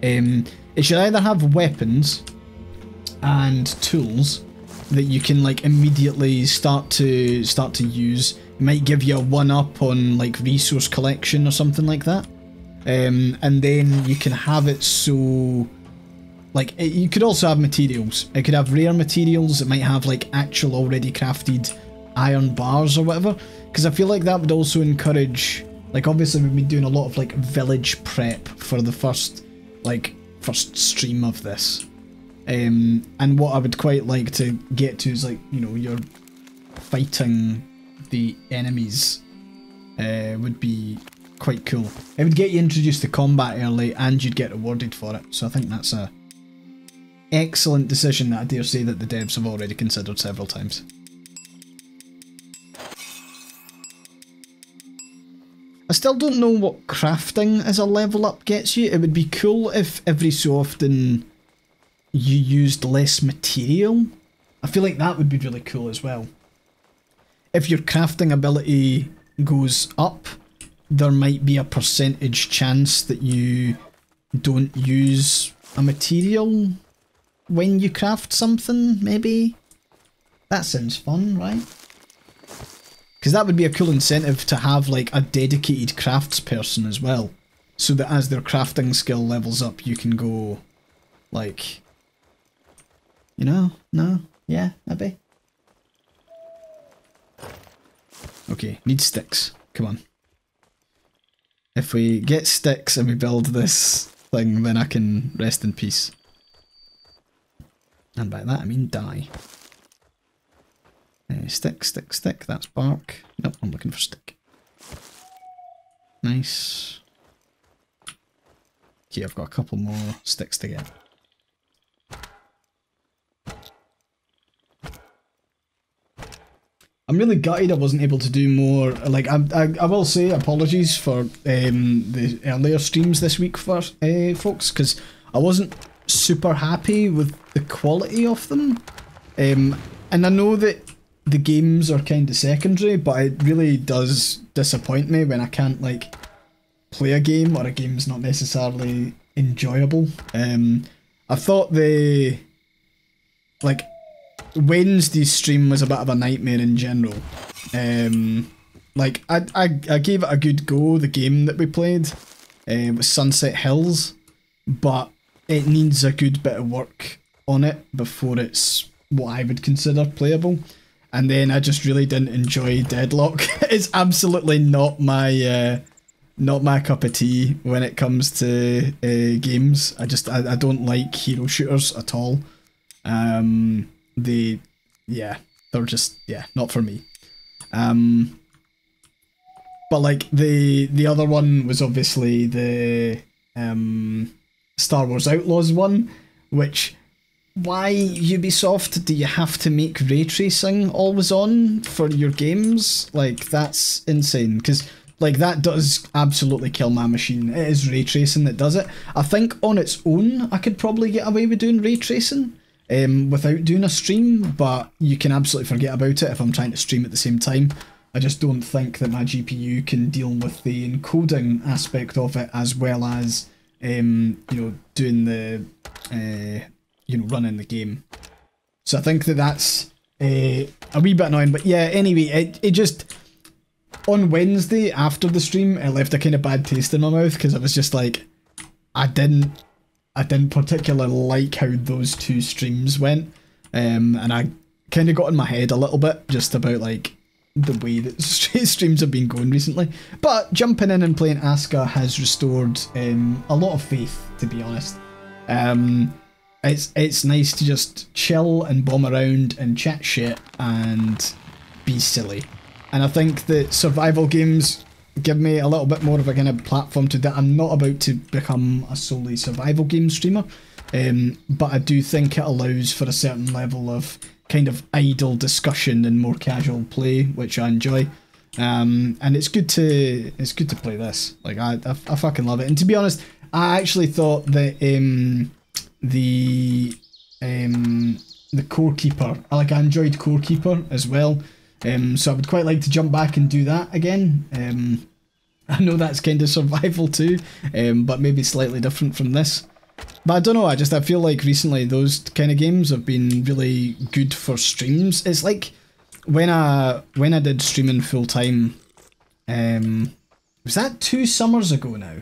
It should either have weapons and tools that you can like immediately start to use. It might give you a 1-up on like resource collection or something like that. and then you can have it so, like, you could also have materials. It could have rare materials. It might have like actual already crafted iron bars or whatever, because I feel like that would also encourage, like, obviously we've been doing a lot of like village prep for the first stream of this, and what I would quite like to get to is, like, you know, you're fighting the enemies would be quite cool. It would get you introduced to combat early and you'd get rewarded for it, so I think that's a excellent decision that I dare say that the devs have already considered several times. I still don't know what crafting as a level up gets you. It would be cool if every so often you used less material. I feel like that would be really cool as well. If your crafting ability goes up, there might be a percentage chance that you don't use a material when you craft something, maybe? That sounds fun, right? Because that would be a cool incentive to have like a dedicated craftsperson as well, so that as their crafting skill levels up, you can go, like, you know, no, yeah, maybe. Okay, need sticks, come on. If we get sticks and we build this thing, then I can rest in peace. And by that I mean die. Stick, stick, stick, that's bark. Nope, I'm looking for stick. Nice. Okay, I've got a couple more sticks to get. I'm really gutted I wasn't able to do more. Like, I will say apologies for the earlier streams this week for folks, because I wasn't super happy with the quality of them. And I know that the games are kind of secondary, but it really does disappoint me when I can't, like, play a game or a game's not necessarily enjoyable. I thought the, like, Wednesday's stream was a bit of a nightmare in general. Like, I gave it a good go, the game that we played. Was Sunset Hills, but it needs a good bit of work on it before it's what I would consider playable. And then I just really didn't enjoy Deadlock. It's absolutely not my cup of tea when it comes to games. I don't like hero shooters at all. They're just, not for me. But like the other one was obviously the Star Wars Outlaws one, which, why, Ubisoft, do you have to make ray tracing always on for your games? Like, that's insane, because like that does absolutely kill my machine. It is ray tracing that does it. I think on its own I could probably get away with doing ray tracing without doing a stream, but you can absolutely forget about it if I'm trying to stream at the same time. I just don't think that my GPU can deal with the encoding aspect of it, as well as you know, doing the you know, running the game. So I think that that's a wee bit annoying, but yeah, anyway, it just, on Wednesday after the stream, it left a kind of bad taste in my mouth, because I was just like, I didn't particularly like how those two streams went, and I kind of got in my head a little bit just about like the way that streams have been going recently. But jumping in and playing ASKA has restored a lot of faith, to be honest. It's nice to just chill and bomb around and chat shit and be silly. And I think that survival games give me a little bit more of a kind of platform to that. I'm not about to become a solely survival game streamer, but I do think it allows for a certain level of kind of idle discussion and more casual play, which I enjoy. And it's good to play this. Like, I fucking love it. And to be honest, I actually thought that the Core Keeper, I enjoyed Core Keeper as well. So I would quite like to jump back and do that again. I know that's kind of survival too, but maybe slightly different from this. But I don't know, I feel like recently those kind of games have been really good for streams. It's like when I did streaming full time, was that 2 summers ago now?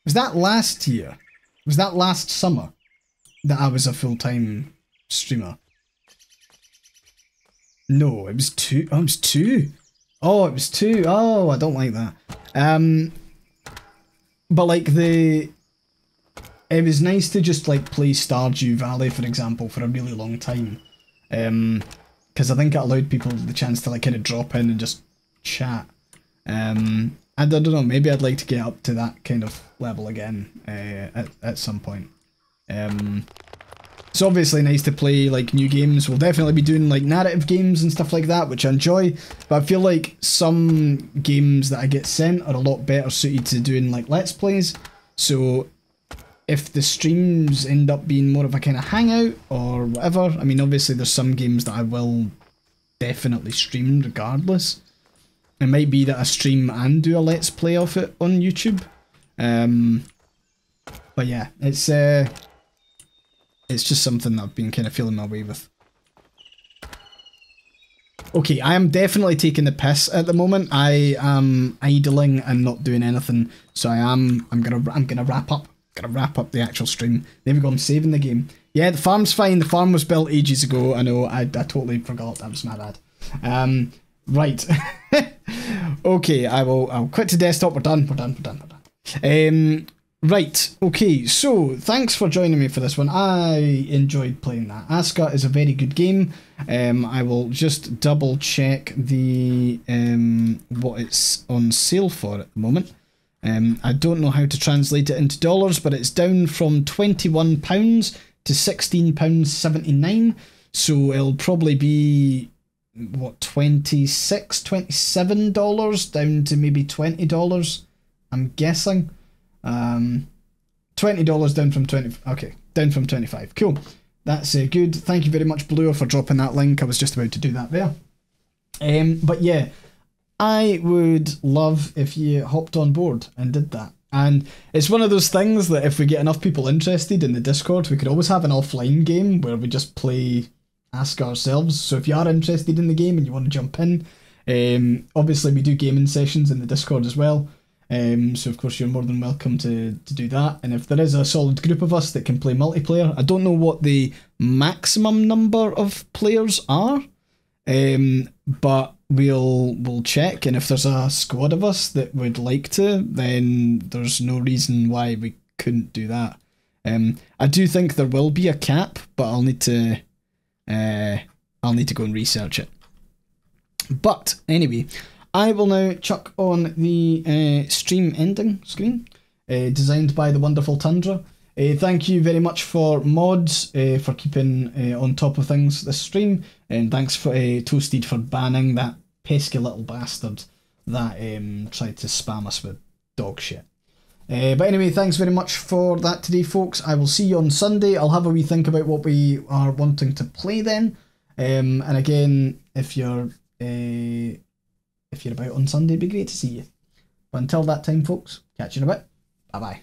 Was that last year? Was that last summer that I was a full-time streamer? No, it was 2. Oh, it was 2. Oh, it was 2. Oh, I don't like that. But like it was nice to just like play Stardew Valley, for example, for a really long time. Because I think it allowed people the chance to like kind of drop in and just chat. I don't know, maybe I'd like to get up to that kind of level again at some point. It's obviously nice to play like new games. We'll definitely be doing like narrative games and stuff like that, which I enjoy. But I feel like some games that I get sent are a lot better suited to doing like Let's Plays. So if the streams end up being more of a kind of hangout or whatever, I mean obviously there's some games that I will definitely stream regardless. It might be that I stream and do a Let's Play of it on YouTube. But yeah, it's just something that I've been kind of feeling my way with. Okay, I am definitely taking the piss at the moment. I am idling and not doing anything, so I'm gonna wrap up. Gotta wrap up the actual stream. There we go. I'm saving the game. Yeah, the farm's fine. The farm was built ages ago. I know. I totally forgot. That was my bad. Right. Okay, I'll quit to desktop. We're done. We're done. Right, okay, so thanks for joining me for this one. I enjoyed playing that. ASKA is a very good game. I will just double check the what it's on sale for at the moment. I don't know how to translate it into dollars, but it's down from £21 to £16.79. So it'll probably be, what, $26, $27 down to maybe $20, I'm guessing. $20 down from 20. Okay, down from 25. Cool. That's good. Thank you very much, Blue, for dropping that link. I was just about to do that there. But yeah, I would love if you hopped on board and did that. And it's one of those things that if we get enough people interested in the Discord, we could always have an offline game where we just play ASKA ourselves. So if you are interested in the game and you want to jump in, obviously we do gaming sessions in the Discord as well. So of course you're more than welcome to do that, and if there is a solid group of us that can play multiplayer, I don't know what the maximum number of players are, but we'll check, and if there's a squad of us that would like to, then there's no reason why we couldn't do that. I do think there will be a cap, but I'll need to go and research it. But anyway, I will now chuck on the stream ending screen, designed by the wonderful Tundra. Thank you very much for mods, for keeping on top of things this stream, and thanks for Toasted for banning that pesky little bastard that tried to spam us with dog shit. But anyway, thanks very much for that today, folks. I will see you on Sunday. I'll have a wee think about what we are wanting to play then. And again, if you're about on Sunday, it'd be great to see you. But until that time, folks, catch you in a bit. Bye-bye.